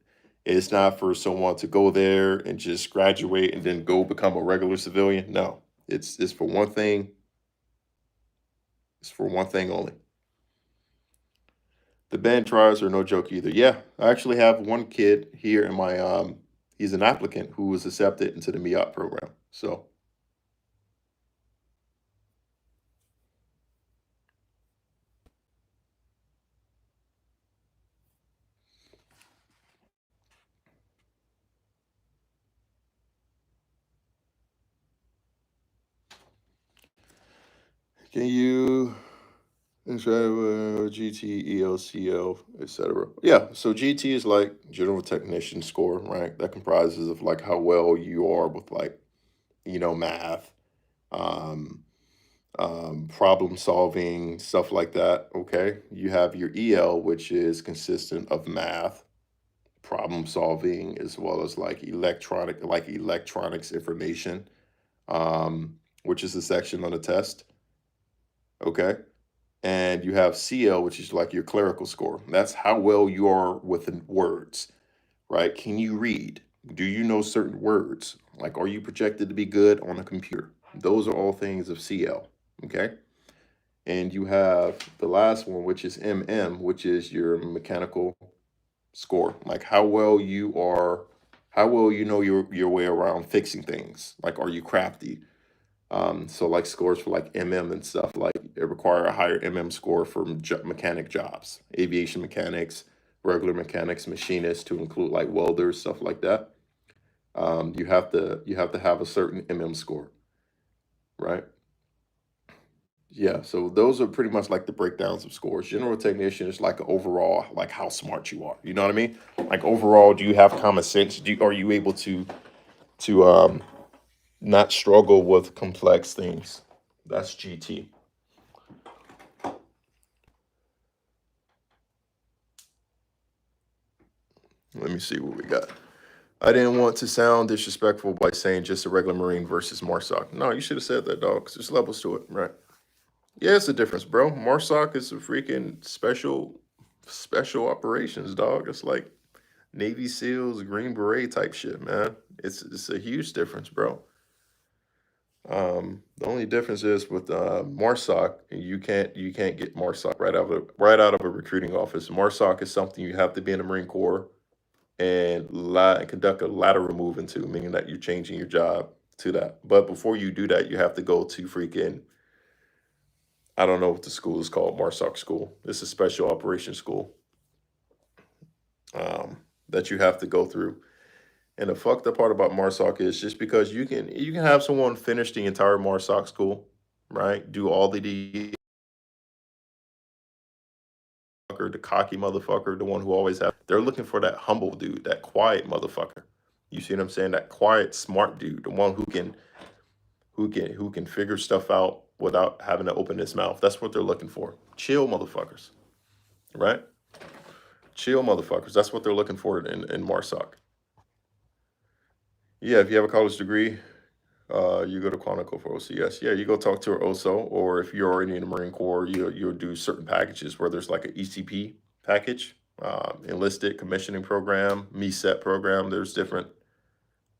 It's not for someone to go there and just graduate and then go become a regular civilian. No, it's for one thing. It's for one thing only. The band trials are no joke either. Yeah, I actually have one kid here in my he's an applicant who was accepted into the MEOP program. So can you describe GT, ELCL, etc.? Yeah, so GT is like general technician score, right? That comprises of like how well you are with like, math, um, problem solving, stuff like that. Okay. You have your EL, which is consistent of math, problem solving, as well as like electronics information, which is a section on the test. Okay. And you have CL, which is like your clerical score. That's how well you are with words, right? Can you read? Do you know certain words? Like, are you projected to be good on a computer? Those are all things of CL. Okay. And you have the last one, which is MM, which is your mechanical score. Like how well you know your way around fixing things. Like, are you crafty? So like scores for like MM and stuff, like it require a higher MM score for mechanic jobs, aviation mechanics, regular mechanics, machinists, to include like welders, stuff like that. You have to have a certain MM score, right? Yeah, so those are pretty much like the breakdowns of scores. General technician is like overall, like how smart you are. You know what I mean? Like overall, do you have common sense? Are you able to not struggle with complex things? That's GT. Let me see what we got. I didn't want to sound disrespectful by saying just a regular Marine versus Marsoc. No, you should have said that, dog. 'Cause there's levels to it, right? Yeah, it's a difference, bro. Marsoc is a freaking special operations, dog. It's like Navy SEALs, Green Beret type shit, man. It's a huge difference, bro. The only difference is with Marsoc, you can't get Marsoc right out of a recruiting office. Marsoc is something you have to be in the Marine Corps and conduct a lateral move into, meaning that you're changing your job to that. But before you do that, you have to go to freaking, I don't know what the school is called, MARSOC school. It's a special operations school that you have to go through. And the fucked up part about MARSOC is just because you can have someone finish the entire MARSOC school, right? Do all the cocky motherfucker, the one who always have. They're looking for that humble dude, that quiet motherfucker. You see what I'm saying? That quiet, smart dude, the one who can figure stuff out without having to open his mouth. That's what they're looking for. Chill motherfuckers, right? Chill motherfuckers. That's what they're looking for in MARSOC. Yeah, if you have a college degree, you go to Quantico for OCS. Yeah, you go talk to her OSO, or if you're already in the Marine Corps, you'll do certain packages where there's like an ECP package, enlisted commissioning program, MESET program. There's different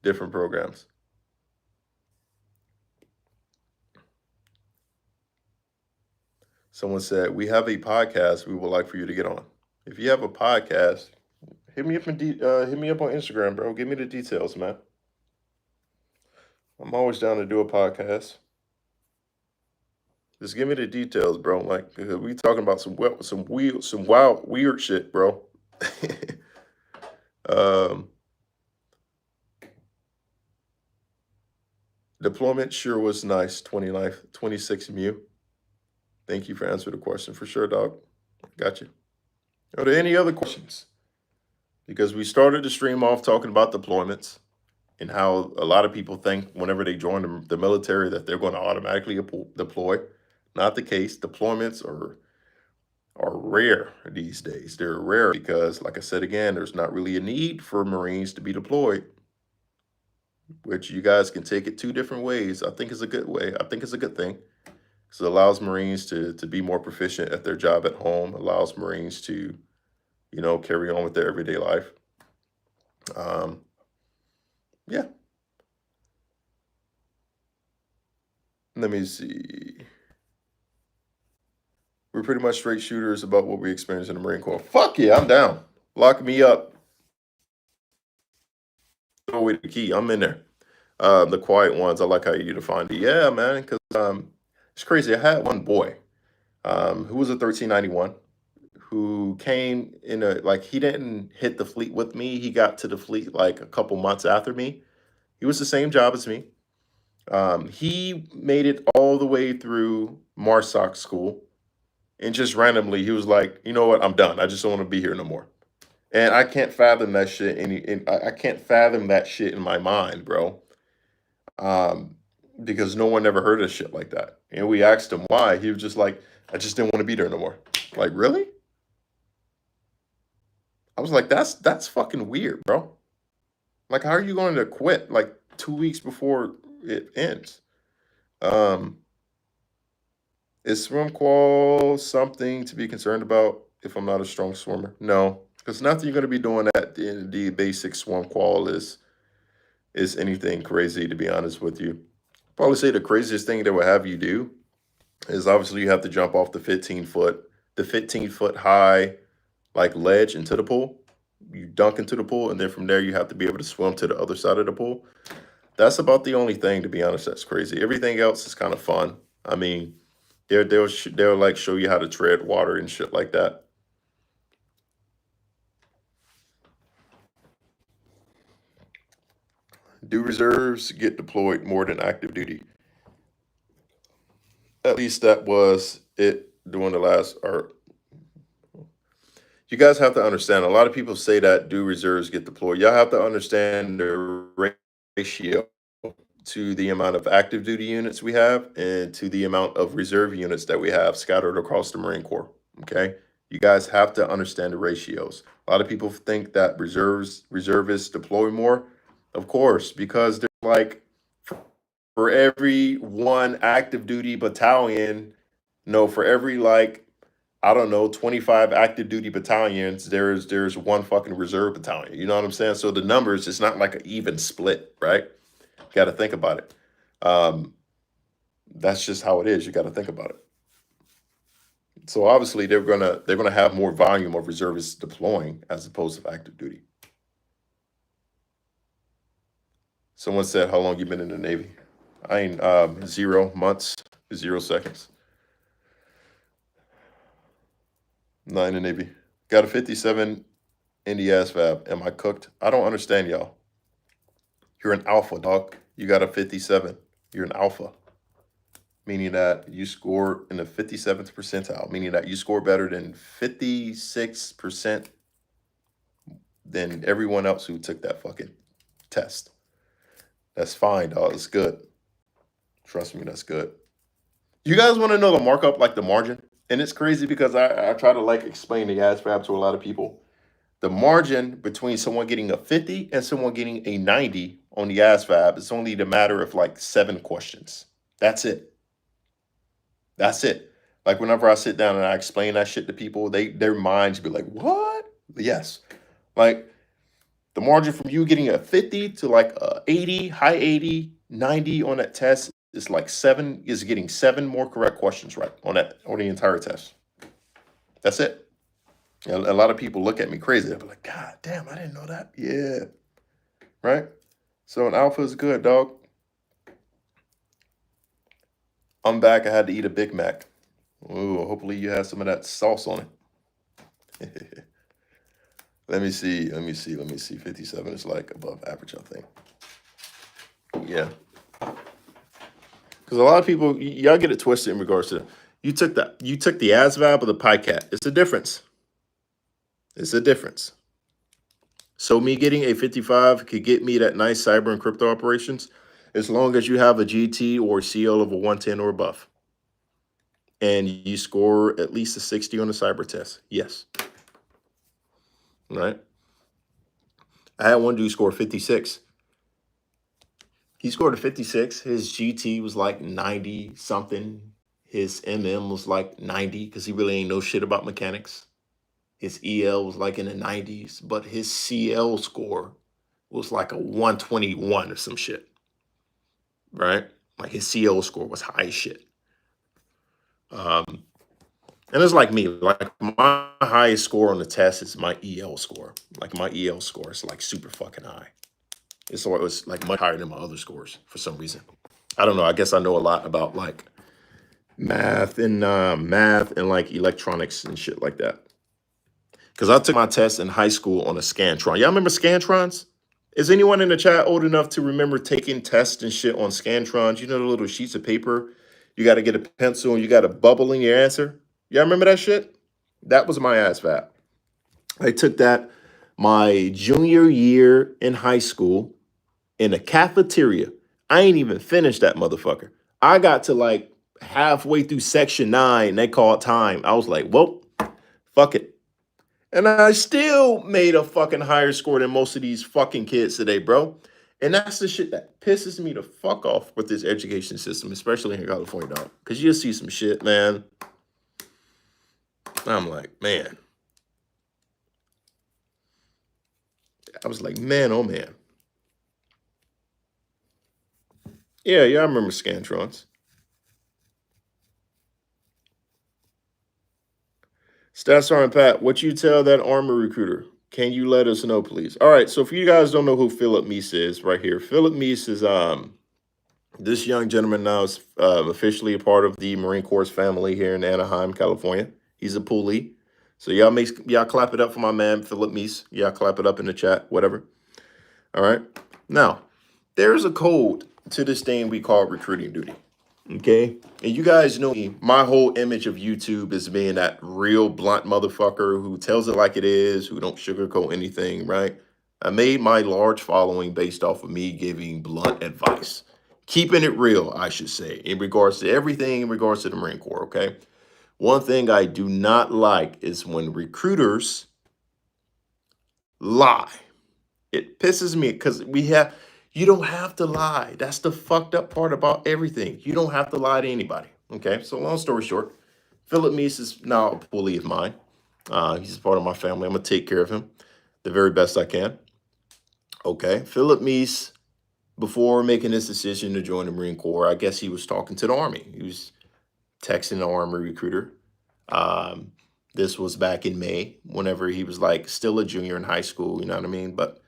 programs. Someone said, we have a podcast we would like for you to get on. If you have a podcast, hit me up on Instagram, bro. Give me the details, man. I'm always down to do a podcast. Just give me the details, bro. Like we talking about some wild weird shit, bro. Deployment sure was nice. 26 mu. Thank you for answering the question. For sure, dog. Got you. Are there any other questions? Because we started the stream off talking about deployments and how a lot of people think whenever they join the military that they're going to automatically deploy. Not the case. Deployments are rare these days. They're rare because, like I said again, there's not really a need for Marines to be deployed, which you guys can take it two different ways. I think is a good way. I think it's a good thing. Because it allows Marines to be more proficient at their job at home, allows Marines to, carry on with their everyday life. Yeah. Let me see. We're pretty much straight shooters about what we experienced in the Marine Corps. Fuck yeah, I'm down. Lock me up. Throw away the key. I'm in there. The quiet ones, I like how you defined it. Yeah, man, because it's crazy. I had one boy who was a 1391 who came in he didn't hit the fleet with me. He got to the fleet like a couple months after me. He was the same job as me. He made it all the way through MARSOC school. And just randomly, he was like, you know what? I'm done. I just don't want to be here no more. And I can't fathom that shit. I can't fathom that shit in my mind, bro. Because no one ever heard of shit like that. And we asked him why. He was just like, I just didn't want to be there no more. Like, really? I was like, that's fucking weird, bro. Like, how are you going to quit like 2 weeks before it ends? Is swim qual something to be concerned about if I'm not a strong swimmer? No, because nothing you're going to be doing at the basic swim qual is anything crazy, to be honest with you. Probably say the craziest thing that will have you do is obviously you have to jump off the 15 foot high like ledge into the pool. You dunk into the pool, and then from there you have to be able to swim to the other side of the pool. That's about the only thing, to be honest, that's crazy. Everything else is kind of fun. I mean, they'll like show you how to tread water and shit like that. Do reserves get deployed more than active duty? At least that was it during the last. Or you guys have to understand. A lot of people say that do reserves get deployed. Y'all have to understand the ratio to the amount of active duty units we have and to the amount of reserve units that we have scattered across the Marine Corps. Okay, you guys have to understand the ratios. A lot of people think that reservists deploy more. Of course, because they're like, for every one active duty battalion, no, for every like, I don't know, 25 active duty battalions, there's one fucking reserve battalion. You know what I'm saying? So the numbers, it's not like an even split, right? You got to think about it. That's just how it is. You got to think about it. So obviously they're gonna have more volume of reservists deploying as opposed to active duty. Someone said, how long you been in the Navy? I ain't 0 months, 0 seconds. Not in the Navy. Got a 57 in the ASVAB. Am I cooked? I don't understand y'all. You're an alpha, dog. You got a 57. You're an alpha. Meaning that you score in the 57th percentile. Meaning that you score better than 56% than everyone else who took that fucking test. That's fine, dog. It's good. Trust me, that's good. You guys want to know the markup, like the margin? And it's crazy because I try to like explain the ASVAB to a lot of people. The margin between someone getting a 50 and someone getting a 90 on the ASVAB is only the matter of like 7 questions. That's it. That's it. Like whenever I sit down and I explain that shit to people, their minds be like, what? Yes. Like the margin from you getting a 50 to like a 80, high 80, 90 on that test is like getting 7 more correct questions right on the entire test. That's it. A lot of people look at me crazy. They'll be like, God damn, I didn't know that. Yeah. Right? So an alpha is good, dog. I'm back. I had to eat a Big Mac. Ooh, hopefully you have some of that sauce on it. Let me see. 57 is like above average, I think. Yeah. Because a lot of people, y'all get it twisted in regards to you took the ASVAB or the PICAT. It's a difference. It's a difference. So me getting a 55 could get me that nice cyber and crypto operations as long as you have a GT or CL of a 110 or above. And you score at least a 60 on the cyber test. Yes. Right? I had one dude score 56. He scored a 56. His GT was like 90 something. His MM was like 90 because he really ain't know shit about mechanics. His EL was like in the 90s, but his CL score was like a 121 or some shit. Right? Like his CL score was high as shit. And it's like me, like my highest score on the test is my EL score. Like my EL score is like super fucking high. It was like much higher than my other scores for some reason. I don't know. I guess I know a lot about like math and like electronics and shit like that. Because I took my test in high school on a Scantron. Y'all remember Scantrons? Is anyone in the chat old enough to remember taking tests and shit on Scantrons? You know the little sheets of paper? You got to get a pencil and you got to bubble in your answer? Y'all remember that shit? That was my ASVAB. I took that my junior year in high school in a cafeteria. I ain't even finished that motherfucker. I got to like halfway through section 9. They called time. I was like, well, fuck it. And I still made a fucking higher score than most of these fucking kids today, bro. And that's the shit that pisses me the fuck off with this education system, especially in California, dog. Because you'll see some shit, man. I'm like, man. I was like, man, oh man. Yeah, I remember Scantrons. Stats Sergeant Pat, what you tell that Army recruiter? Can you let us know, please? All right, so if you guys don't know who Philip Meese is, right here, Philip Meese is this young gentleman now is officially a part of the Marine Corps family here in Anaheim, California. He's a poolee. So y'all clap it up for my man, Philip Meese. Y'all clap it up in the chat, whatever. All right. Now, there's a code to this thing we call recruiting duty. Okay. And you guys know me, my whole image of YouTube is being that real blunt motherfucker who tells it like it is, who don't sugarcoat anything, right? I made my large following based off of me giving blunt advice. Keeping it real, I should say, in regards to everything in regards to the Marine Corps, okay? One thing I do not like is when recruiters lie. It pisses me because you don't have to lie. That's the fucked up part about everything. You don't have to lie to anybody, okay? So long story short, Philip Meese is now a poolee of mine. He's a part of my family. I'm going to take care of him the very best I can. Okay, Philip Meese, before making his decision to join the Marine Corps, I guess he was talking to the Army. He was texting the Army recruiter. This was back in May, whenever he was like still a junior in high school, you know what I mean? But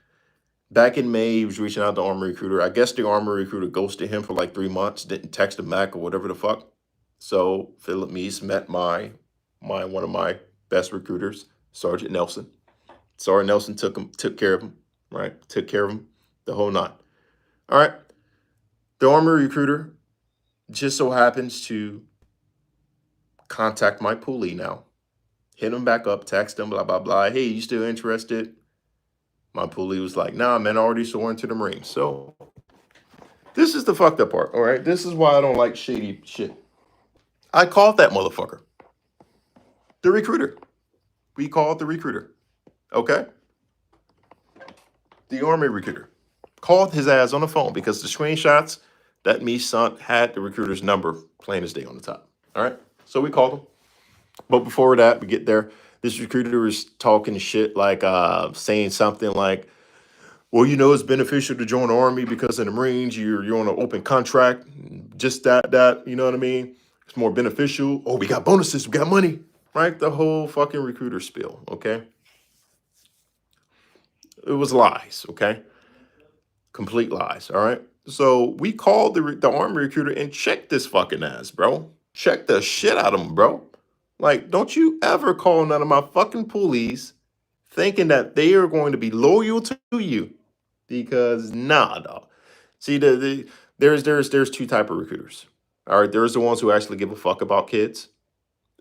Back in May, he was reaching out to Army Recruiter. I guess the Army Recruiter ghosted him for like 3 months, didn't text him back or whatever the fuck. So Philip Meese met one of my best recruiters, Sergeant Nelson. Sergeant Nelson took care of him, right? Took care of him the whole night. All right. The Army Recruiter just so happens to contact my poolee now. Hit him back up, text him, blah, blah, blah. Hey, you still interested? My poolee was like, nah, man, I already sworn to the Marines. So this is the fucked up part, all right? This is why I don't like shady shit. I called that motherfucker. The recruiter. We called the recruiter, okay? The Army Recruiter. Called his ass on the phone because the screenshots that me sent had the recruiter's number plain as day on the top, all right? So we called him. But before that, we get there. This recruiter was talking shit like saying something like, well, you know, it's beneficial to join the Army because in the Marines, you're on an open contract. Just that, you know what I mean? It's more beneficial. Oh, we got bonuses, we got money, right? The whole fucking recruiter spiel, okay? It was lies, okay? Complete lies, all right? So we called the Army Recruiter and checked this fucking ass, bro. Check the shit out of him, bro. Like, don't you ever call none of my fucking poolies thinking that they are going to be loyal to you, because nah, dog. See, there's two type of recruiters. All right, there's the ones who actually give a fuck about kids,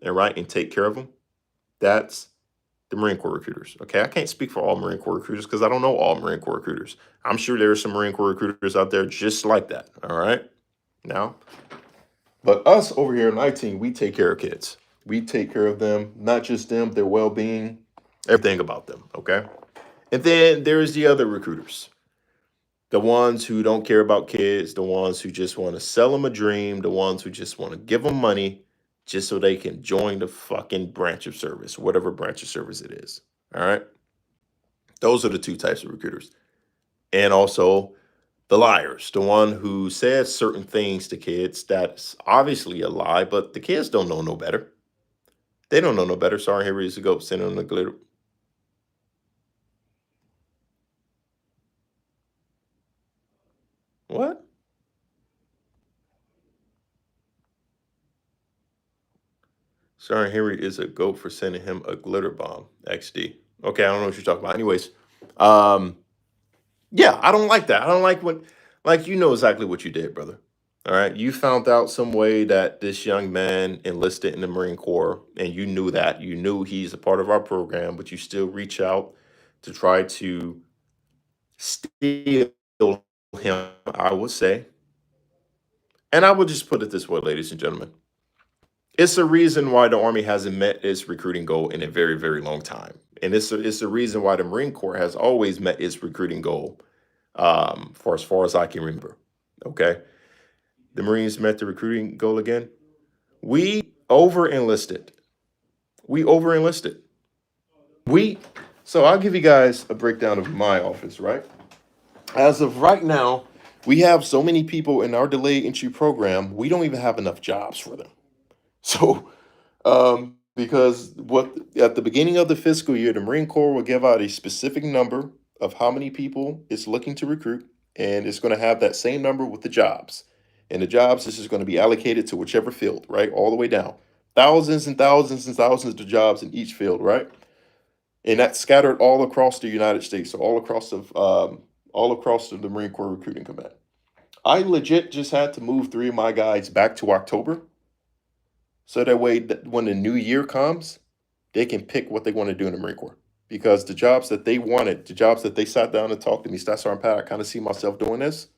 and take care of them. That's the Marine Corps recruiters. Okay, I can't speak for all Marine Corps recruiters because I don't know all Marine Corps recruiters. I'm sure there are some Marine Corps recruiters out there just like that. All right, now, but us over here in 19, we take care of kids. We take care of them, not just them, their well-being, everything about them. Okay, and then there's the other recruiters. The ones who don't care about kids, the ones who just want to sell them a dream, the ones who just want to give them money just so they can join the fucking branch of service, whatever branch of service it is. All right. Those are the two types of recruiters. And also the liars, the one who says certain things to kids that's obviously a lie, but the kids don't know no better. They don't know no better. Sorry, here is a goat sitting on the glitter. What? Sorry, Henry is a goat for sending him a glitter bomb. XD. Okay, I don't know what you're talking about. Anyways, um, yeah, I don't like that. I don't like like you know exactly what you did, brother. All right, you found out some way that this young man enlisted in the Marine Corps, and you knew that. You knew he's a part of our program, but you still reach out to try to steal him, I would say. And I would just put it this way, ladies and gentlemen. It's a reason why the Army hasn't met its recruiting goal in a very, very long time. And it's a reason why the Marine Corps has always met its recruiting goal for as far as I can remember. Okay. The Marines met the recruiting goal again. We over enlisted. We over enlisted. So I'll give you guys a breakdown of my office, right? As of right now, we have so many people in our delayed entry program, we don't even have enough jobs for them. So because what at the beginning of the fiscal year, the Marine Corps will give out a specific number of how many people it's looking to recruit, and it's going to have that same number with the jobs. And the jobs, this is going to be allocated to whichever field, right? All the way down. Thousands and thousands and thousands of jobs in each field, right? And that's scattered all across the United States, so all across the Marine Corps Recruiting Command. I legit just had to move 3 of my guys back to October so that way, that when the new year comes, they can pick what they want to do in the Marine Corps. Because the jobs that they wanted, the jobs that they sat down and talked to me, Staff Sergeant Pat, I kind of see myself doing this.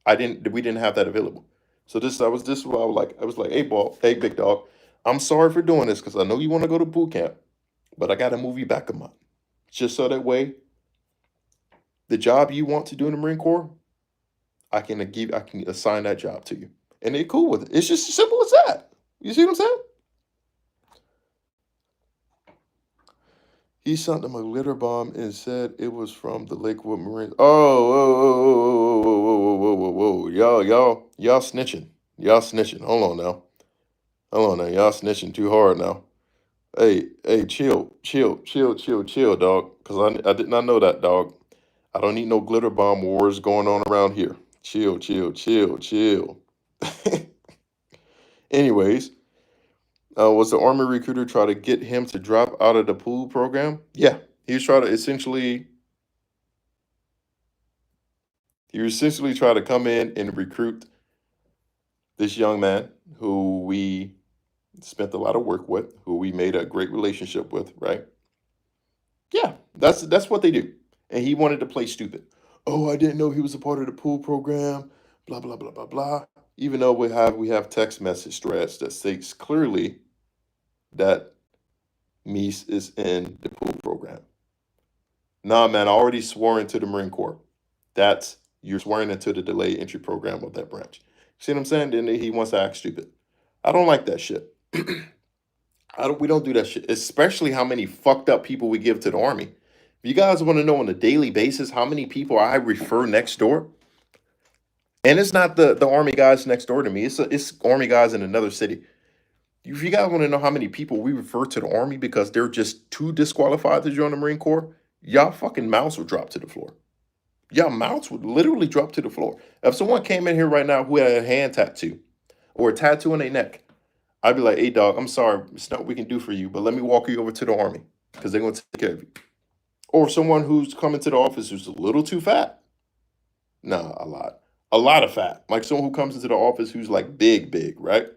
We didn't have that available. So this is what I was like, hey big dog, I'm sorry for doing this because I know you want to go to boot camp, but I got to move you back a month, just so that way, the job you want to do in the Marine Corps, I can assign that job to you, and they're cool with it. It's just as simple as that. You see what I'm saying? He sent them a glitter bomb and said it was from the Lakewood Marines. Oh, whoa, whoa, whoa, whoa, whoa, whoa, whoa, whoa, whoa. Y'all snitching. Y'all snitching. Hold on now. Y'all snitching too hard now. Hey, chill, dog. Cause I did not know that, dog. I don't need no glitter bomb wars going on around here. Chill, chill, chill, chill. Anyways, was the Army recruiter try to get him to drop out of the pool program? Yeah, he was trying to essentially try to come in and recruit this young man who we spent a lot of work with, who we made a great relationship with, right? Yeah, that's what they do. And he wanted to play stupid. Oh, I didn't know he was a part of the pool program. Blah blah blah blah blah. Even though we have text message threads that states clearly that Meese is in the pool program. Nah, man, I already swore into the Marine Corps. That's you're swearing into the delayed entry program of that branch. See what I'm saying? Then he wants to act stupid. I don't like that shit. We don't do that shit, especially how many fucked up people we give to the Army. If you guys want to know on a daily basis how many people I refer next door, and it's not the Army guys next door to me, it's Army guys in another city. If you guys want to know how many people we refer to the Army because they're just too disqualified to join the Marine Corps, y'all fucking mouths would drop to the floor. Y'all mouths would literally drop to the floor. If someone came in here right now who had a hand tattoo or a tattoo on their neck, I'd be like, hey, dog, I'm sorry. It's not what we can do for you, but let me walk you over to the Army because they're going to take care of you. Or someone who's coming to the office who's a little too fat. Nah, a lot. A lot of fat. Like someone who comes into the office who's like big, right?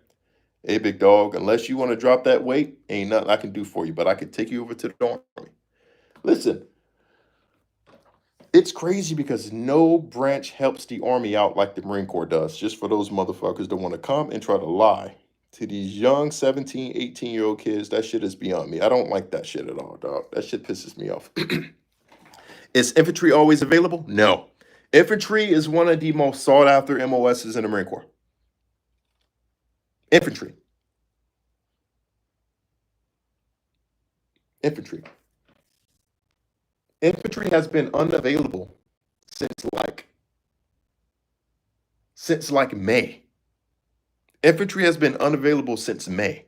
Hey, big dog, unless you want to drop that weight, ain't nothing I can do for you, but I can take you over to the Army. Listen, it's crazy because no branch helps the Army out like the Marine Corps does, just for those motherfuckers that want to come and try to lie to these young 17, 18-year-old kids. That shit is beyond me. I don't like that shit at all, dog. That shit pisses me off. Is infantry always available? No. Infantry is one of the most sought after MOSs in the Marine Corps. Infantry. Infantry. Infantry has been unavailable since like May. Infantry has been unavailable since May.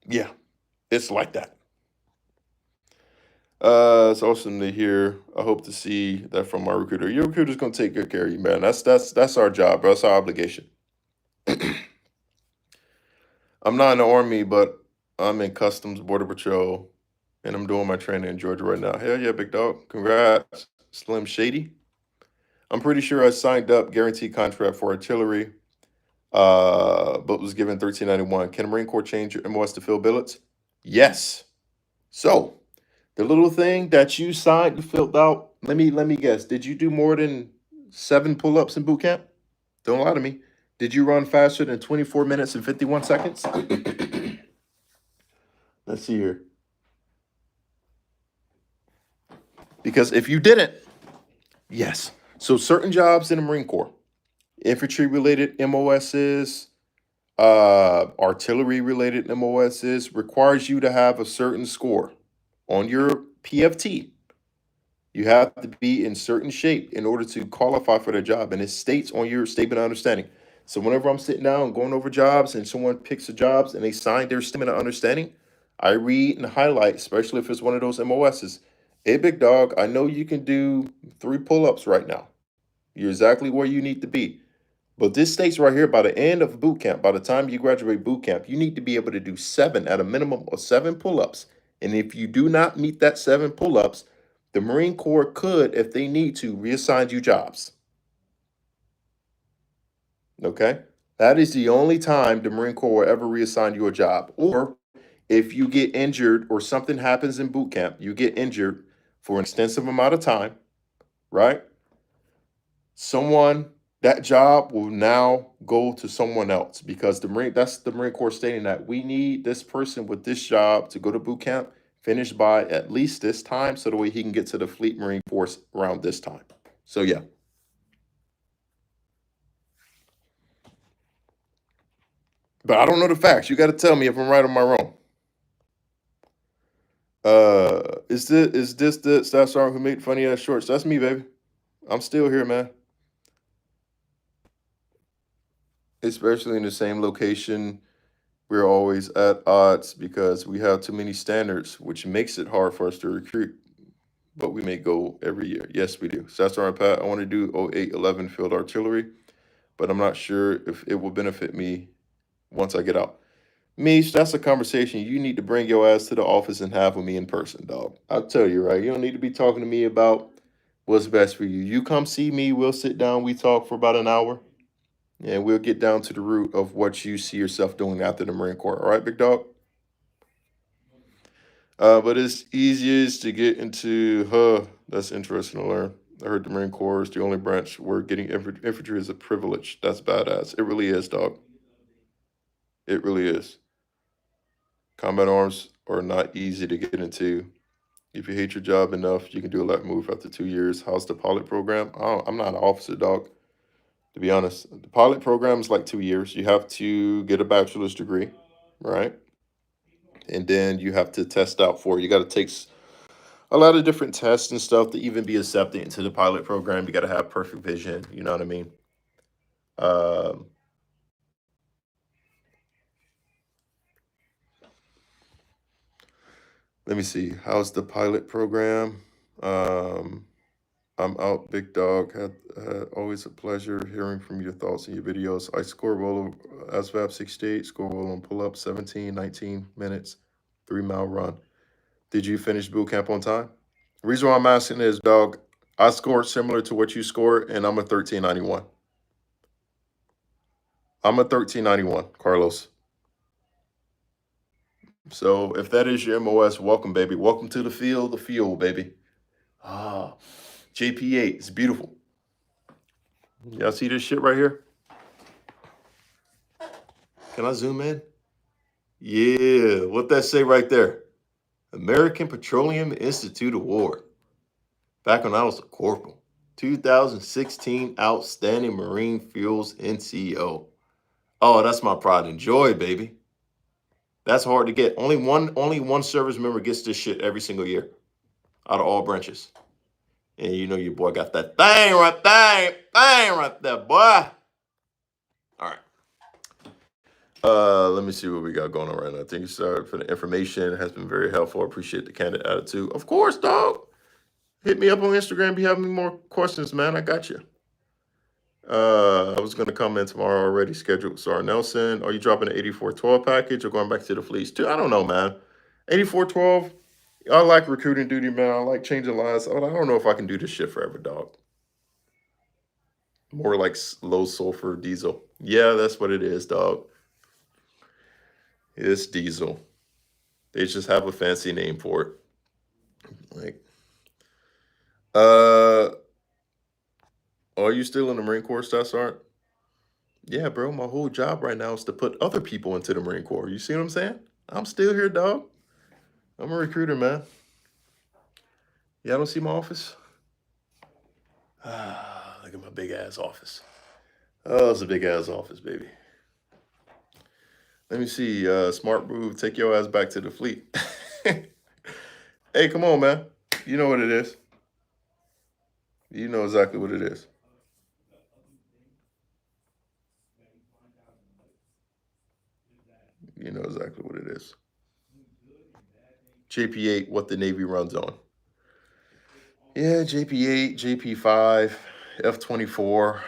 Yeah, it's like that. It's awesome to hear. I hope to see that from my recruiter. Your recruiter's gonna take good care of you, man. That's our job, bro. That's our obligation. I'm not in the Army, but I'm in Customs, Border Patrol, and I'm doing my training in Georgia right now. Hell yeah, big dog. Congrats, Slim Shady. I'm pretty sure I signed up guaranteed contract for artillery, but was given 1391. Can the Marine Corps change your MOS to fill billets? Yes. So the little thing that you signed, you filled out. Let me guess. Did you do more than 7 pull-ups in boot camp? Don't lie to me. Did you run faster than 24 minutes and 51 seconds? Let's see here. Because if you didn't, yes. So certain jobs in the Marine Corps, infantry related MOSs, artillery related MOSs, requires you to have a certain score on your PFT. You have to be in certain shape in order to qualify for the job, and it states on your statement of understanding. So whenever I'm sitting down and going over jobs and someone picks the jobs and they sign their statement of understanding, I read and highlight, especially if it's one of those MOSs. Hey, big dog, I know you can do 3 pull-ups right now. You're exactly where you need to be. But this states right here, by the end of boot camp, by the time you graduate boot camp, you need to be able to do 7 at a minimum of 7 pull-ups. And if you do not meet that 7 pull-ups, the Marine Corps could, if they need to, reassign you jobs. Okay? That is the only time the Marine Corps will ever reassign you a job. Or if you get injured or something happens in boot camp, you get injured for an extensive amount of time, right? That job will now go to someone else because that's the Marine Corps stating that we need this person with this job to go to boot camp, finish by at least this time, so the way he can get to the Fleet Marine Force around this time. So yeah. But I don't know the facts. You got to tell me if I'm right or am I wrong. Is this the staff sergeant who made funny ass shorts? That's me, baby. I'm still here, man. Especially in the same location We're always at odds because we have too many standards, which makes it hard for us to recruit. But we may go every year. Yes, we do. So that's our Pat. I want to do 0811 Field Artillery, but I'm not sure if it will benefit me once I get out. Mish, that's a conversation you need to bring your ass to the office and have with me in person, dog. I'll tell you, right? You don't need to be talking to me about what's best for you. You come see me, we'll sit down, we talk for about an hour, and we'll get down to the root of what you see yourself doing after the Marine Corps. All right, big dog? But it's easiest to get into, that's interesting to learn. I heard the Marine Corps is the only branch where getting infantry is a privilege. That's badass. It really is, dog. It really is. Combat arms are not easy to get into. If you hate your job enough, you can do a lot move after 2 years. How's the pilot program? I'm not an officer, dog. To be honest, the pilot program is like 2 years. You have to get a bachelor's degree, right? And then you have to test out for it. You got to take a lot of different tests and stuff to even be accepted into the pilot program. You got to have perfect vision. You know what I mean? Um, let me see. How's the pilot program? Um, I'm out, big dog. Had always a pleasure hearing from your thoughts and your videos. I score well ASVAB 68, score well on pull up 17, 19 minutes, 3 mile run. Did you finish boot camp on time? The reason why I'm asking is, dog, I scored similar to what you scored, and I'm a 1391. I'm a 1391, Carlos. So if that is your MOS, welcome, baby. Welcome to the field, baby. Ah, JP8, it's beautiful. Y'all see this shit right here? Can I zoom in? Yeah, what that say right there? American Petroleum Institute Award. Back when I was a corporal. 2016 Outstanding Marine Fuels NCO. Oh, that's my pride and joy, baby. That's hard to get. Only one service member gets this shit every single year out of all branches. And you know your boy got that thing right there, boy. All right. Let me see what we got going on right now. Thank you, sir, for the information. It has been very helpful. I appreciate the candid attitude. Of course, dog. Hit me up on Instagram if you have any more questions, man. I got you. I was going to come in tomorrow already scheduled. Sorry, Nelson. Are you dropping the 8412 package or going back to the fleets too? I don't know, man. 8412. I like recruiting duty, man. I like changing lives. I don't know if I can do this shit forever, dog. More like low sulfur diesel. Yeah, that's what it is, dog. It's diesel. They just have a fancy name for it. Like, are you still in the Marine Corps, Stats Sergeant? Yeah, bro. My whole job right now is to put other people into the Marine Corps. You see what I'm saying? I'm still here, dog. I'm a recruiter, man. Y'all don't see my office? Look at my big ass office. Oh, it's a big ass office, baby. Let me see. Smart move. Take your ass back to the fleet. Hey, come on, man. You know what it is. You know exactly what it is. You know exactly what it is. JP8, what the Navy runs on. Yeah, JP8, JP5, F-24.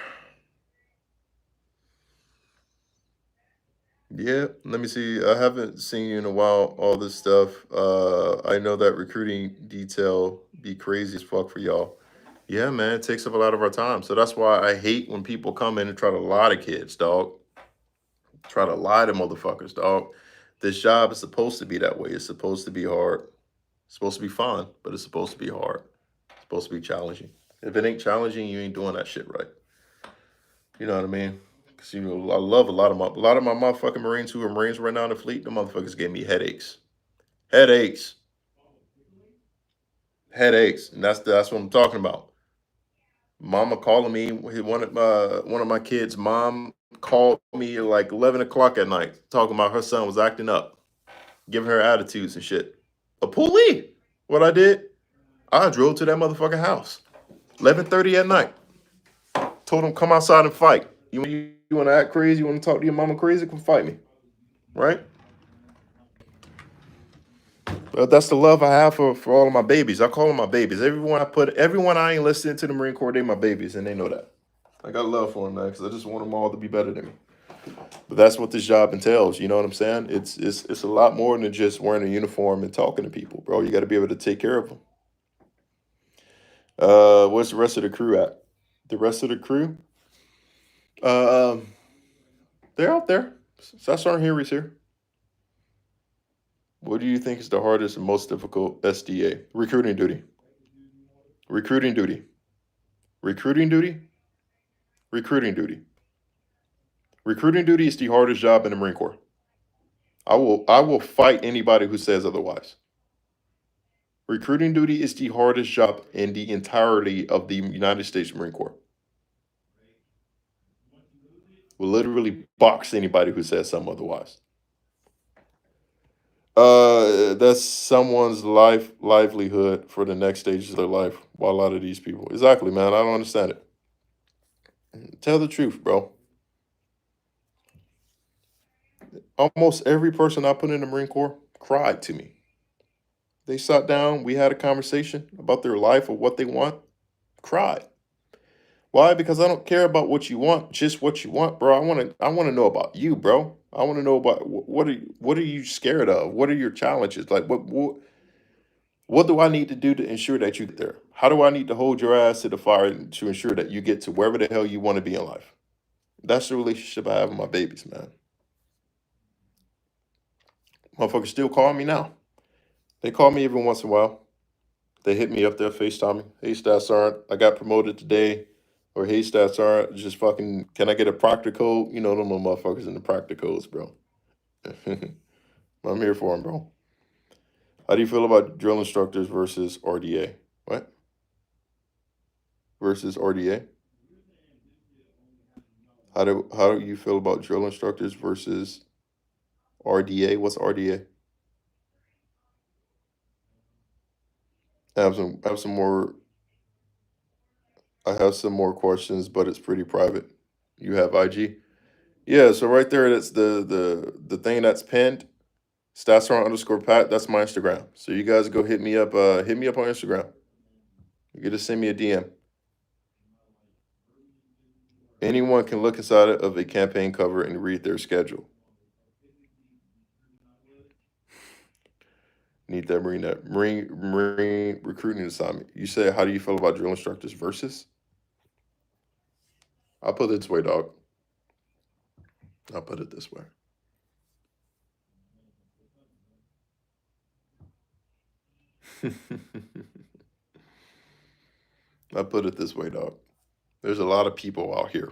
Yeah, let me see. I haven't seen you in a while, all this stuff. I know that recruiting detail be crazy as fuck for y'all. Yeah, man, it takes up a lot of our time. So that's why I hate when people come in and try to lie to kids, dog. Try to lie to motherfuckers, dog. This job is supposed to be that way. It's supposed to be hard. It's supposed to be fun, but it's supposed to be hard. It's supposed to be challenging. If it ain't challenging, you ain't doing that shit right. You know what I mean? Because you know, I love a lot of my motherfucking Marines who are Marines right now in the fleet. The motherfuckers gave me headaches, headaches, headaches, and that's what I'm talking about. Mama calling me. One of my kids' mom called me at like 11 o'clock at night, talking about her son was acting up, giving her attitudes and shit. A pulley. What I did? I drove to that motherfucking house, 11:30 at night. Told him come outside and fight. You want to act crazy? You want to talk to your mama crazy? Come fight me, right? That's the love I have for all of my babies. I call them my babies. Everyone I ain't listening to the Marine Corps, they my babies, and they know that. I got love for them, man, because I just want them all to be better than me. But that's what this job entails. You know what I'm saying? It's a lot more than just wearing a uniform and talking to people, bro. You got to be able to take care of them. Where's the rest of the crew at? The rest of the crew, um, they're out there. That's Sergeant Henry's here. What do you think is the hardest and most difficult SDA? Recruiting duty. Recruiting duty. Recruiting duty. Recruiting duty. Recruiting duty is the hardest job in the Marine Corps. I will fight anybody who says otherwise. Recruiting duty is the hardest job in the entirety of the United States Marine Corps. Will literally box anybody who says something otherwise. That's someone's livelihood for the next stages of their life. While a lot of these people, exactly, man, I don't understand it. Tell the truth, bro. Almost every person I put in the Marine Corps cried to me. They sat down, we had a conversation about their life or what they want, cried. Why? Because I don't care about what you want, just what you want, bro. I want to know about you, bro. I want to know about what are you scared of? What are your challenges? Like what do I need to do to ensure that you get there? How do I need to hold your ass to the fire to ensure that you get to wherever the hell you want to be in life? That's the relationship I have with my babies, man. Motherfuckers still call me now. They call me every once in a while. They hit me up there, FaceTime me. Hey, Stats Sergeant, I got promoted today. Or hey, Stats Sergeant, just fucking, can I get a proctor code? You know them little motherfuckers in the proctor codes, bro. I'm here for them, bro. How do you feel about drill instructors versus RDA? What? Versus RDA? How do you feel about drill instructors versus RDA? What's RDA? I have some more. I have some more questions, but it's pretty private. You have IG? Yeah. So right there, that's the thing that's pinned. Stats_Pat. That's my Instagram. So you guys go hit me up. Hit me up on Instagram. You get to send me a DM. Anyone can look inside of a campaign cover and read their schedule. Need that Marine recruiting assignment. You said, how do you feel about drill instructors versus? I'll put it this way, dog. I'll put it this way. I'll put it this way, dog. There's a lot of people out here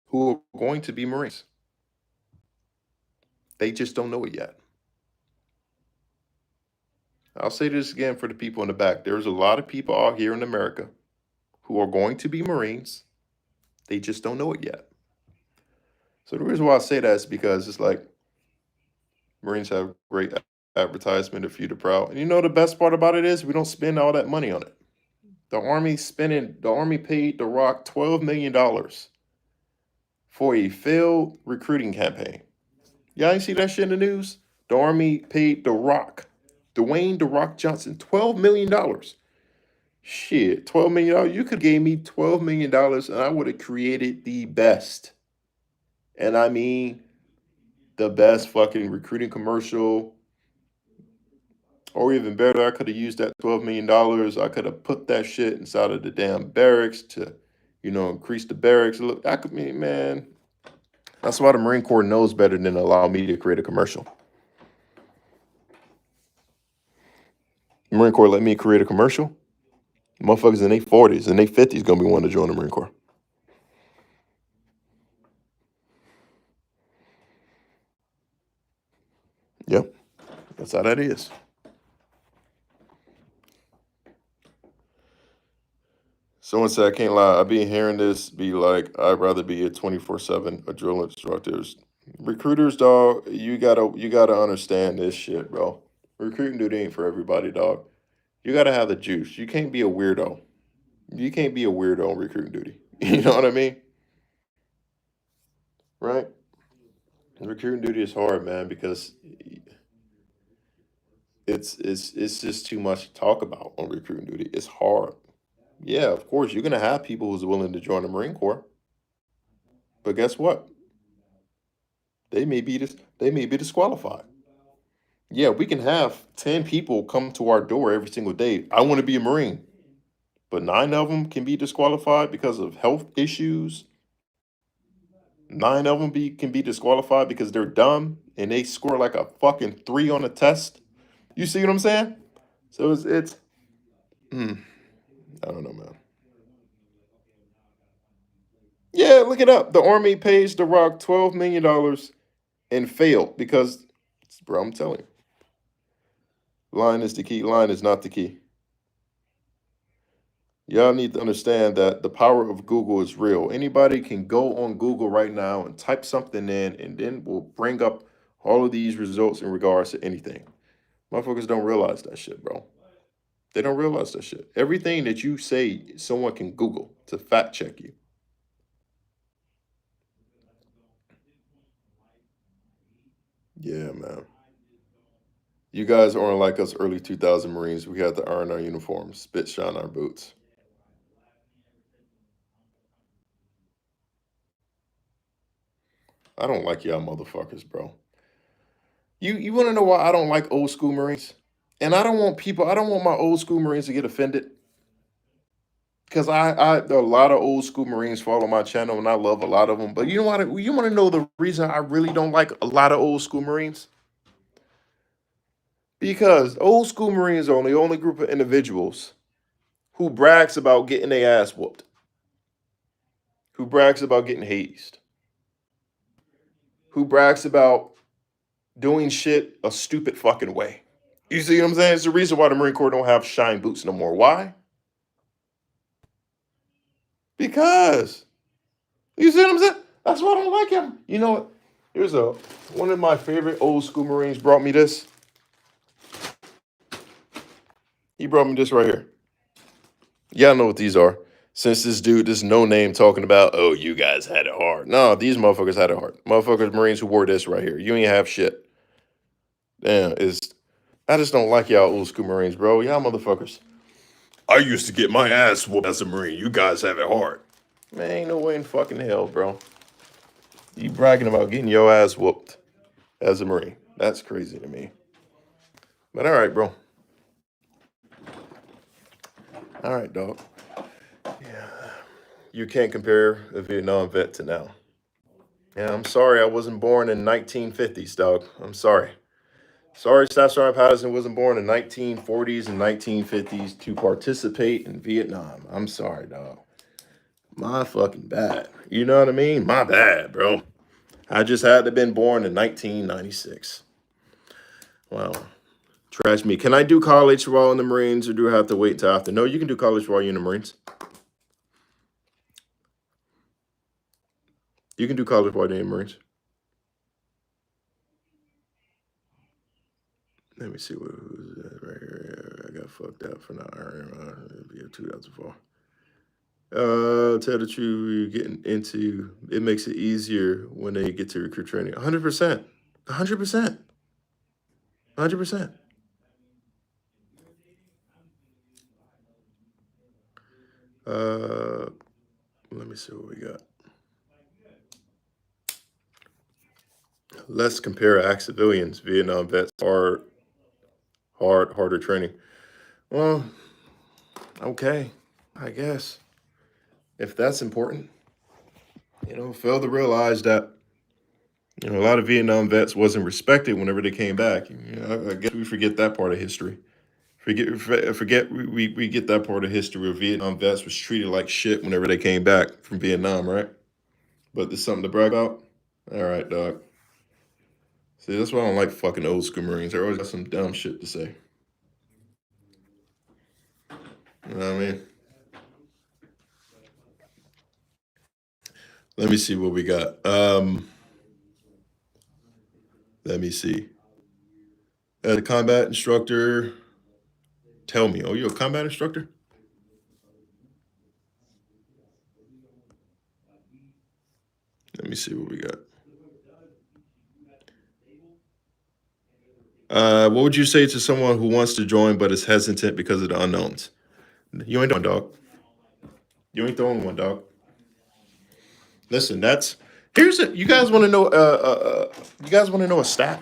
who are going to be Marines. They just don't know it yet. I'll say this again for the people in the back. There's a lot of people out here in America who are going to be Marines. They just don't know it yet. So the reason why I say that is because it's like Marines have great advertisement if you're proud. And you know the best part about it is we don't spend all that money on it. The Army paid The Rock $12 million for a failed recruiting campaign. Y'all ain't see that shit in the news? The Army paid The Rock, Dwayne The Rock Johnson, $12 million. Shit, $12 million. You could gave me $12 million and I would have created the best. And I mean the best fucking recruiting commercial. Or even better, I could have used that $12 million. I could have put that shit inside of the damn barracks to, increase the barracks. Look, man, that's why the Marine Corps knows better than to allow me to create a commercial. The Marine Corps let me create a commercial. Motherfuckers in their 40s and their 50s gonna be wanting to join the Marine Corps. Yep, that's how that is. Someone said, I can't lie, I've been hearing this be like, I'd rather be a 24/7 a drill instructors. Recruiters, dog, you gotta understand this shit, bro. Recruiting duty ain't for everybody, dog. You gotta have the juice. You can't be a weirdo. You can't be a weirdo on recruiting duty. You know what I mean? Right? Recruiting duty is hard, man, because it's just too much to talk about on recruiting duty. It's hard. Yeah, of course, you're gonna have people who's willing to join the Marine Corps, but guess what? They may be disqualified. Yeah, we can have 10 people come to our door every single day. I want to be a Marine, but 9 of them can be disqualified because of health issues. 9 of them can be disqualified because they're dumb and they score like a fucking 3 on a test. You see what I'm saying? So mm, I don't know, man. Yeah, look it up. The Army pays The Rock $12 million and failed because, bro, I'm telling you, line is the key. Line is not the key. Y'all need to understand that the power of Google is real. Anybody can go on Google right now and type something in, and then will bring up all of these results in regards to anything. Motherfuckers don't realize that shit, bro. They don't realize that shit. Everything that you say, someone can Google to fact check you. Yeah, man. You guys aren't like us early 2000 Marines. We had to iron our uniforms, spit shine our boots. I don't like y'all motherfuckers, bro. You want to know why I don't like old school Marines? And I don't want my old school Marines to get offended. Because a lot of old school Marines follow my channel and I love a lot of them. But you want to know the reason I really don't like a lot of old school Marines? Because old school Marines are the only group of individuals who brags about getting their ass whooped, who brags about getting hazed, who brags about doing shit a stupid fucking way. You see what I'm saying? It's the reason why the Marine Corps don't have shine boots no more. Why? Because you see what I'm saying? That's why I don't like him. You know what? Here's one of my favorite old school Marines brought me this. He brought me this right here. Y'all know what these are. Since this no name talking about, oh, you guys had it hard. No, these motherfuckers had it hard. Motherfuckers, Marines who wore this right here. You ain't have shit. Damn, I just don't like y'all old school Marines, bro. Y'all motherfuckers. I used to get my ass whooped as a Marine. You guys have it hard. Man, ain't no way in fucking hell, bro. You bragging about getting your ass whooped as a Marine. That's crazy to me. But all right, bro. All right, dog. Yeah. You can't compare a Vietnam vet to now. Yeah, I'm sorry I wasn't born in 1950s, dog. I'm sorry. Sorry, Staff Sergeant Patterson wasn't born in 1940s and 1950s to participate in Vietnam. I'm sorry, dog. My fucking bad. You know what I mean? My bad, bro. I just had to have been born in 1996. Wow. Trash me. Can I do college while in the Marines or do I have to wait till after? No, you can do college while you're in the Marines. You can do college while you're in the Marines. Let me see who's right here. I got fucked up for not ironing. 2004. Tell the truth, getting into it makes it easier when they get to recruit training. 100%. 100%. 100%. Let me see what we got. Let's compare active civilians, Vietnam vets, harder training. Well, okay, I guess. If that's important, fail to realize that, a lot of Vietnam vets wasn't respected whenever they came back. I guess we forget that part of history. Forget we get that part of history where Vietnam vets was treated like shit whenever they came back from Vietnam, right? But there's something to brag about. All right, dog. See, that's why I don't like fucking old school Marines. They always got some dumb shit to say. You know what I mean? Let me see what we got. Let me see. As a combat instructor, tell me. Oh, you a combat instructor? Let me see what we got. What would you say to someone who wants to join but is hesitant because of the unknowns? You ain't the only one, dog. You ain't the only one, dog. Listen, that's here's it. You guys want to know? You guys want to know a stat?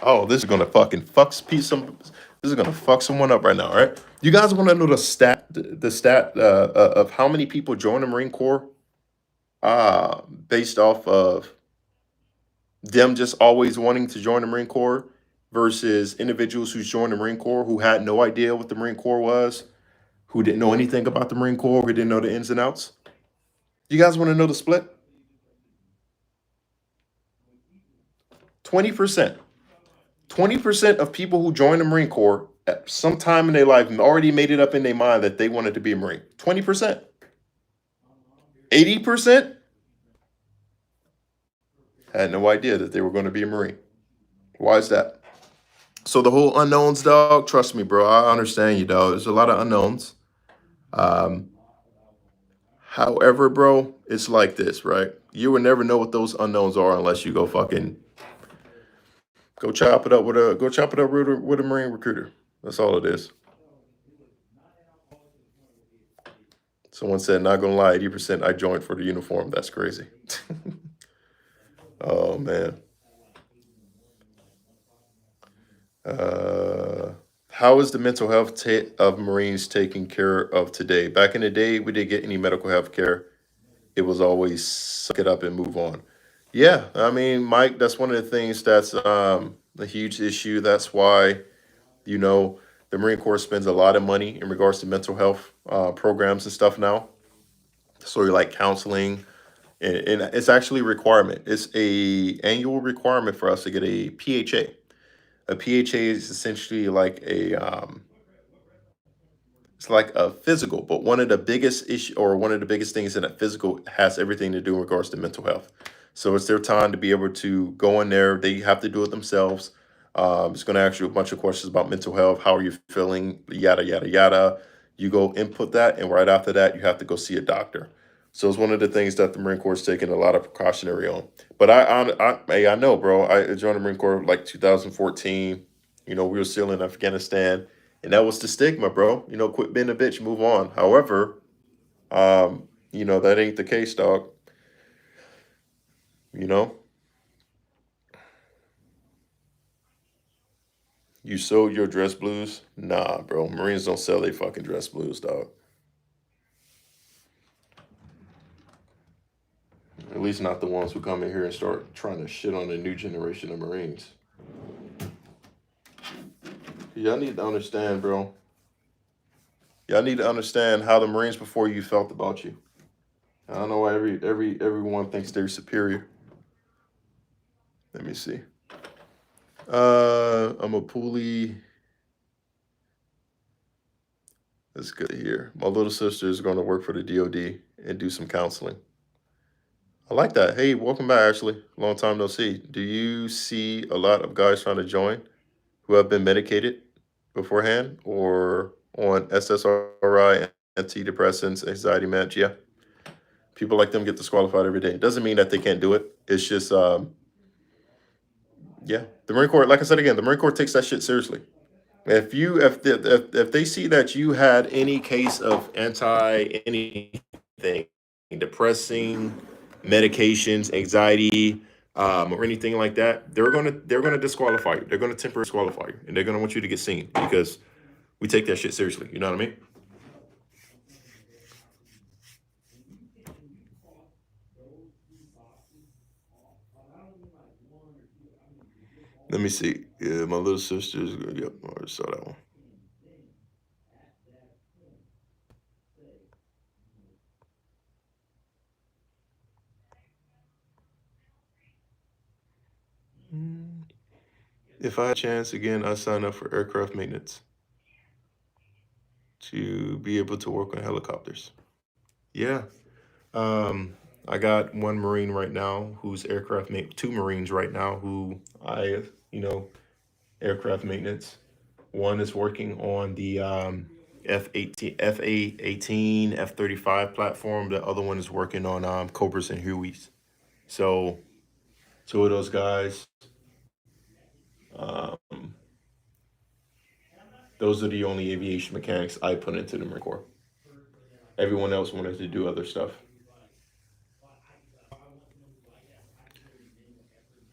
Oh, this is gonna fucking fuck some. This is gonna fuck someone up right now, all right? You guys want to know the stat? The stat of how many people join the Marine Corps? Based off of them just always wanting to join the Marine Corps versus individuals who joined the Marine Corps who had no idea what the Marine Corps was, who didn't know anything about the Marine Corps, who didn't know the ins and outs. You guys want to know the split? 20%. 20% of people who join the Marine Corps at some time in their life already made it up in their mind that they wanted to be a Marine. 20%. 80% had no idea that they were going to be a Marine. Why is that? So the whole unknowns, dog, trust me, bro. I understand you, dog. There's a lot of unknowns. Um, However, bro, it's like this, right? You will never know what those unknowns are unless you go chop it up with a Marine recruiter. That's all it is. Someone said, not gonna lie, 80% I joined for the uniform. That's crazy. Oh man. How is the mental health of Marines taken care of today? Back in the day, we didn't get any medical health care. It was always suck it up and move on. Yeah, I mean, Mike, that's one of the things that's a huge issue. That's why, you know, the Marine Corps spends a lot of money in regards to mental health programs and stuff now. So you're like counseling, and it's actually a requirement. It's a annual requirement for us to get a PHA. A PHA is essentially like it's like a physical, but one of the biggest issue or one of the biggest things in a physical has everything to do in regards to mental health. So it's their time to be able to go in there. They have to do it themselves. It's going to ask you a bunch of questions about mental health. How are you feeling? Yada yada yada. You go input that, and right after that, you have to go see a doctor. So it's one of the things that the Marine Corps is taking a lot of precautionary on. But hey, I know, bro. I joined the Marine Corps like 2014. You know, we were still in Afghanistan, and that was the stigma, bro. You know, quit being a bitch, move on. However, that ain't the case, dog. You know, you sold your dress blues? Nah, bro. Marines don't sell they fucking dress blues, dog. At least not the ones who come in here and start trying to shit on the new generation of Marines. Y'all need to understand, bro. Y'all need to understand how the Marines before you felt about you. I don't know why everyone thinks they're superior. Let me see. I'm a pulley. That's good to hear. My little sister is going to work for the DoD and do some counseling. I like that. Hey, welcome back, Ashley. Long time no see. Do you see a lot of guys trying to join who have been medicated beforehand or on SSRI, antidepressants, anxiety meds? Yeah. People like them get disqualified every day. It doesn't mean that they can't do it. It's just, yeah. The Marine Corps, like I said again, the Marine Corps takes that shit seriously. If they see that you had any case of anything, depressing, medications, anxiety, or anything like that, they're gonna disqualify you. They're gonna temporarily disqualify you, and they're gonna want you to get seen because we take that shit seriously. You know what I mean? Let me see. Yeah, my little sister's. Yep, I already saw that one. If I had a chance again, I'd sign up for aircraft maintenance to be able to work on helicopters. Yeah. I got one Marine right now who's aircraft mate, two Marines right now who you know, aircraft maintenance. One is working on the F-18, F-35 platform. The other one is working on Cobras and Hueys. So two of those guys Um, those are the only aviation mechanics I put into the Marine Corps. Everyone else wanted to do other stuff.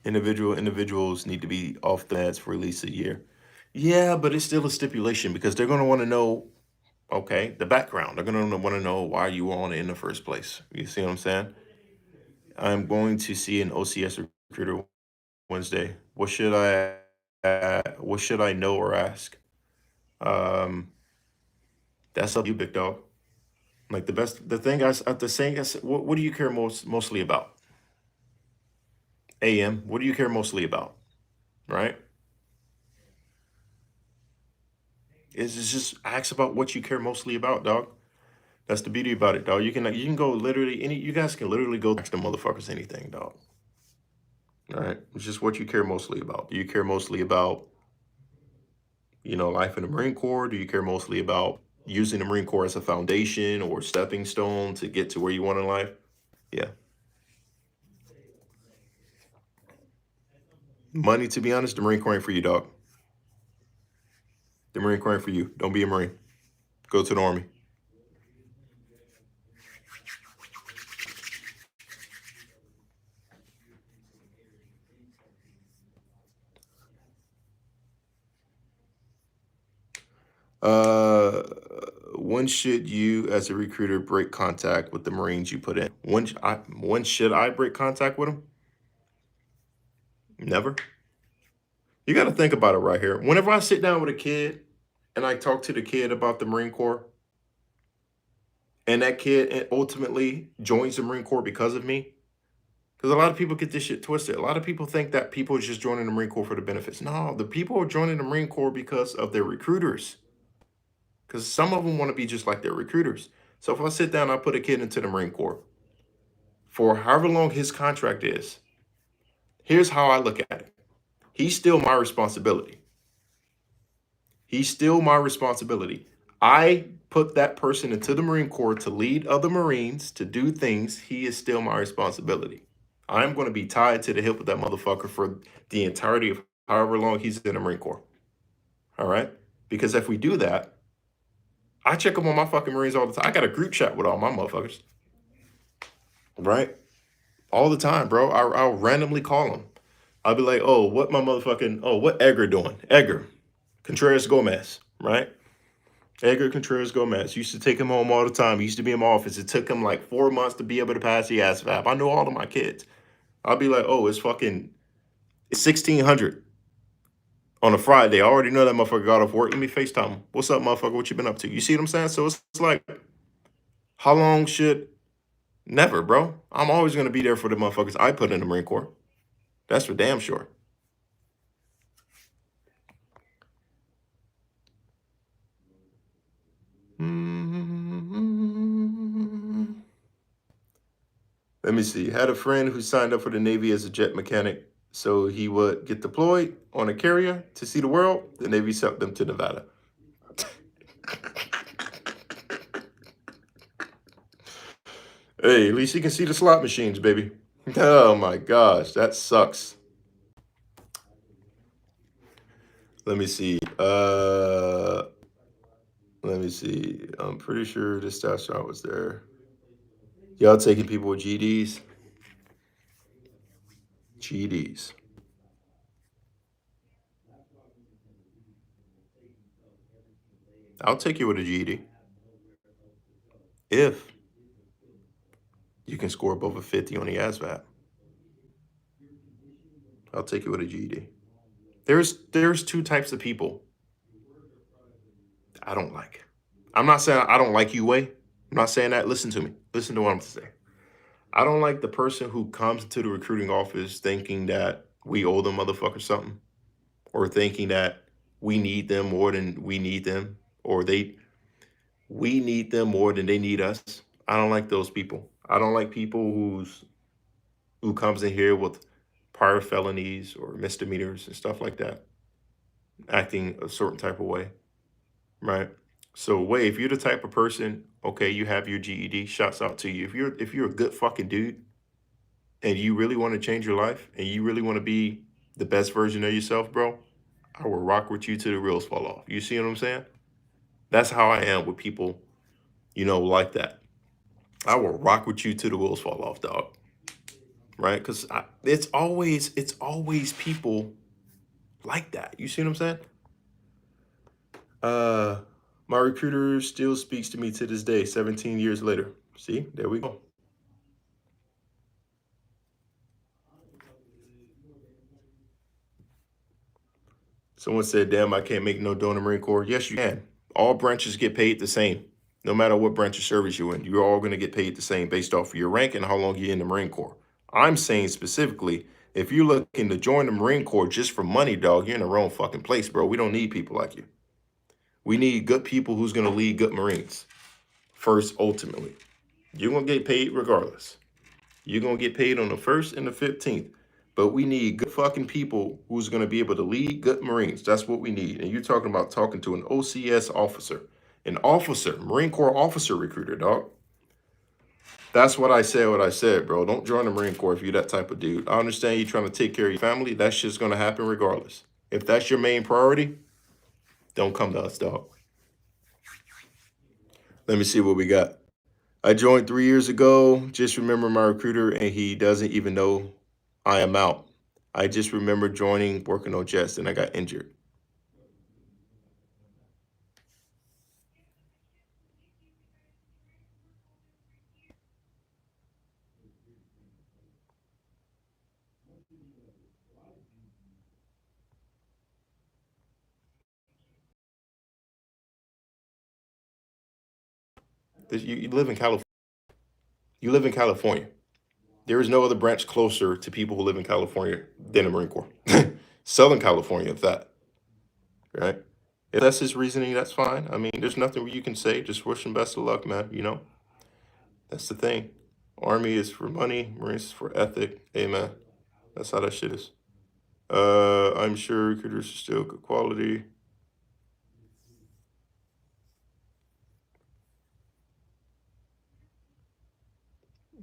Individuals need to be off the meds for at least a year. Yeah, but it's still a stipulation because they're going to want to know, okay, the background. They're going to want to know why you were on it in the first place. You see what I'm saying? I'm going to see an OCS recruiter Wednesday. What should I know or ask? Um, that's up to you, big dog. Like the thing the saying is, what do you care mostly about? AM, what do you care mostly about? Right? It's just ask about what you care mostly about, dog. That's the beauty about it, dog. You can go literally you guys can literally go ask the motherfuckers anything, dog. All right. It's just what you care mostly about. Do you care mostly about, life in the Marine Corps? Do you care mostly about using the Marine Corps as a foundation or stepping stone to get to where you want in life? Yeah. Money, to be honest, the Marine Corps ain't for you, dog. The Marine Corps ain't for you. Don't be a Marine. Go to the Army. Uh, when should you, as a recruiter, break contact with the Marines you put in? When should I break contact with them? Never. You got to think about it right here. Whenever I sit down with a kid and I talk to the kid about the Marine Corps, and that kid ultimately joins the Marine Corps because of me, because a lot of people get this shit twisted. A lot of people think that people are just joining the Marine Corps for the benefits. No, the people are joining the Marine Corps because of their recruiters. Because some of them want to be just like their recruiters. So if I sit down, I put a kid into the Marine Corps for however long his contract is. Here's how I look at it. He's still my responsibility. He's still my responsibility. I put that person into the Marine Corps to lead other Marines, to do things. He is still my responsibility. I'm going to be tied to the hip with that motherfucker for the entirety of however long he's in the Marine Corps. All right? Because if we do that, I check up on my fucking Marines all the time. I got a group chat with all my motherfuckers. Right? All the time, bro. I'll randomly call them. I'll be like, what Edgar doing? Edgar Contreras Gomez, right? Edgar Contreras Gomez. Used to take him home all the time. He used to be in my office. It took him like 4 months to be able to pass the ASVAB. I know all of my kids. I'll be like, it's 1600 on a Friday. I already know that motherfucker got off work. Let me FaceTime him. What's up, motherfucker? What you been up to? You see what I'm saying? So it's like, how long should never, bro? I'm always gonna be there for the motherfuckers I put in the Marine Corps. That's for damn sure. Let me see. Had a friend who signed up for the Navy as a jet mechanic, so he would get deployed on a carrier to see the world. The Navy sent them to Nevada. Hey, at least you can see the slot machines, baby. Oh my gosh, that sucks. Let me see. Let me see. I'm pretty sure this staff shot was there. Y'all taking people with GDs? GDs. I'll take you with a GED if you can score above a 50 on the ASVAB. I'll take you with a GED. There's two types of people I don't like. I'm not saying I don't like you, Way. I'm not saying that. Listen to me. Listen to what I'm saying. I don't like the person who comes to the recruiting office thinking that we owe them motherfuckers something, or thinking that we need them more than we need them, or we need them more than they need us. I don't like those people. I don't like people who comes in here with prior felonies or misdemeanors and stuff like that, acting a certain type of way, right? So, Way, if you're the type of person, okay, you have your GED, shouts out to you. If you're a good fucking dude and you really want to change your life and you really want to be the best version of yourself, bro, I will rock with you till the wheels fall off. You see what I'm saying? That's how I am with people, like that. I will rock with you till the wheels fall off, dog. Right? Because it's always people like that. You see what I'm saying? My recruiter still speaks to me to this day, 17 years later. See, there we go. Someone said, damn, I can't make no dough in the Marine Corps. Yes, you can. All branches get paid the same. No matter what branch of service you're in, you're all going to get paid the same based off of your rank and how long you're in the Marine Corps. I'm saying specifically, if you're looking to join the Marine Corps just for money, dog, you're in the wrong fucking place, bro. We don't need people like you. We need good people who's going to lead good Marines first, ultimately. You're going to get paid regardless. You're going to get paid on the 1st and the 15th. But we need good fucking people who's going to be able to lead good Marines. That's what we need. And you're talking about talking to an OCS officer, an officer, Marine Corps officer recruiter, dog. That's what I said, bro. Don't join the Marine Corps if you're that type of dude. I understand you're trying to take care of your family. That shit's going to happen regardless. If that's your main priority, don't come to us, dog. Let me see what we got. I joined 3 years ago. Just remember my recruiter, and he doesn't even know I am out. I just remember joining, working on jets, and I got injured. You live in California. You live in California. There is no other branch closer to people who live in California than the Marine Corps. Southern California, if that, right? If that's his reasoning, that's fine. I mean, there's nothing you can say. Just wish him best of luck, man. That's the thing. Army is for money. Marines is for ethic. Amen. That's how that shit is. I'm sure recruiters are still good quality.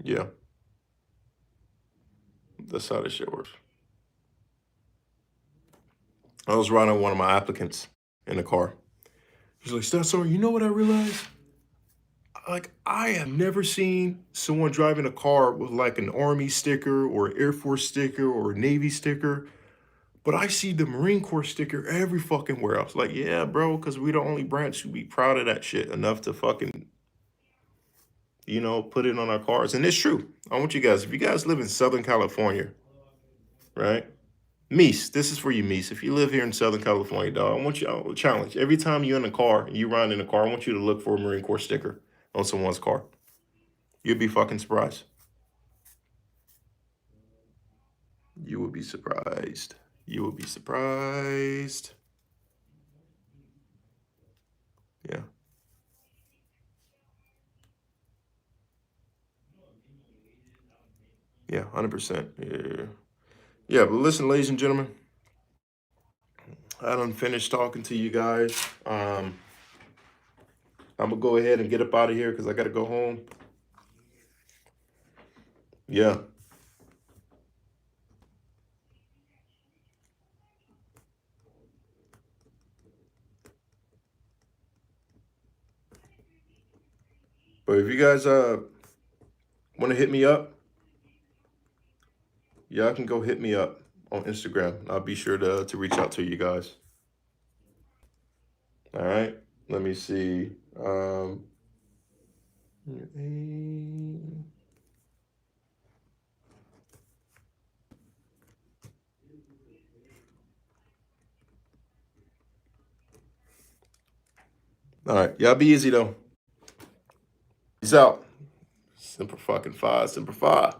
Yeah, that's how this shit works. I was riding one of my applicants in the car. He's like, Stetson, you know what I realized? Like, I have never seen someone driving a car with like an Army sticker or Air Force sticker or Navy sticker, but I see the Marine Corps sticker every fucking where. I was like, yeah, bro, because we the only branch who be proud of that shit enough to fucking, put it on our cars. And it's true. I want you guys, if you guys live in Southern California, right? Meese, this is for you, Meese. If you live here in Southern California, dog, I want you to challenge. Every time you're in a car and you ride in a car, I want you to look for a Marine Corps sticker on someone's car. You'd be fucking surprised. You would be surprised. You would be surprised. Yeah. Yeah, 100%. Yeah. Yeah, but listen, ladies and gentlemen, I done finished talking to you guys. I'm gonna go ahead and get up out of here because I gotta go home. Yeah. But if you guys want to hit me up, y'all can go hit me up on Instagram. I'll be sure to reach out to you guys. All right. Let me see. All right. Y'all be easy though. Peace out. Semper fucking Fi. Semper Fi.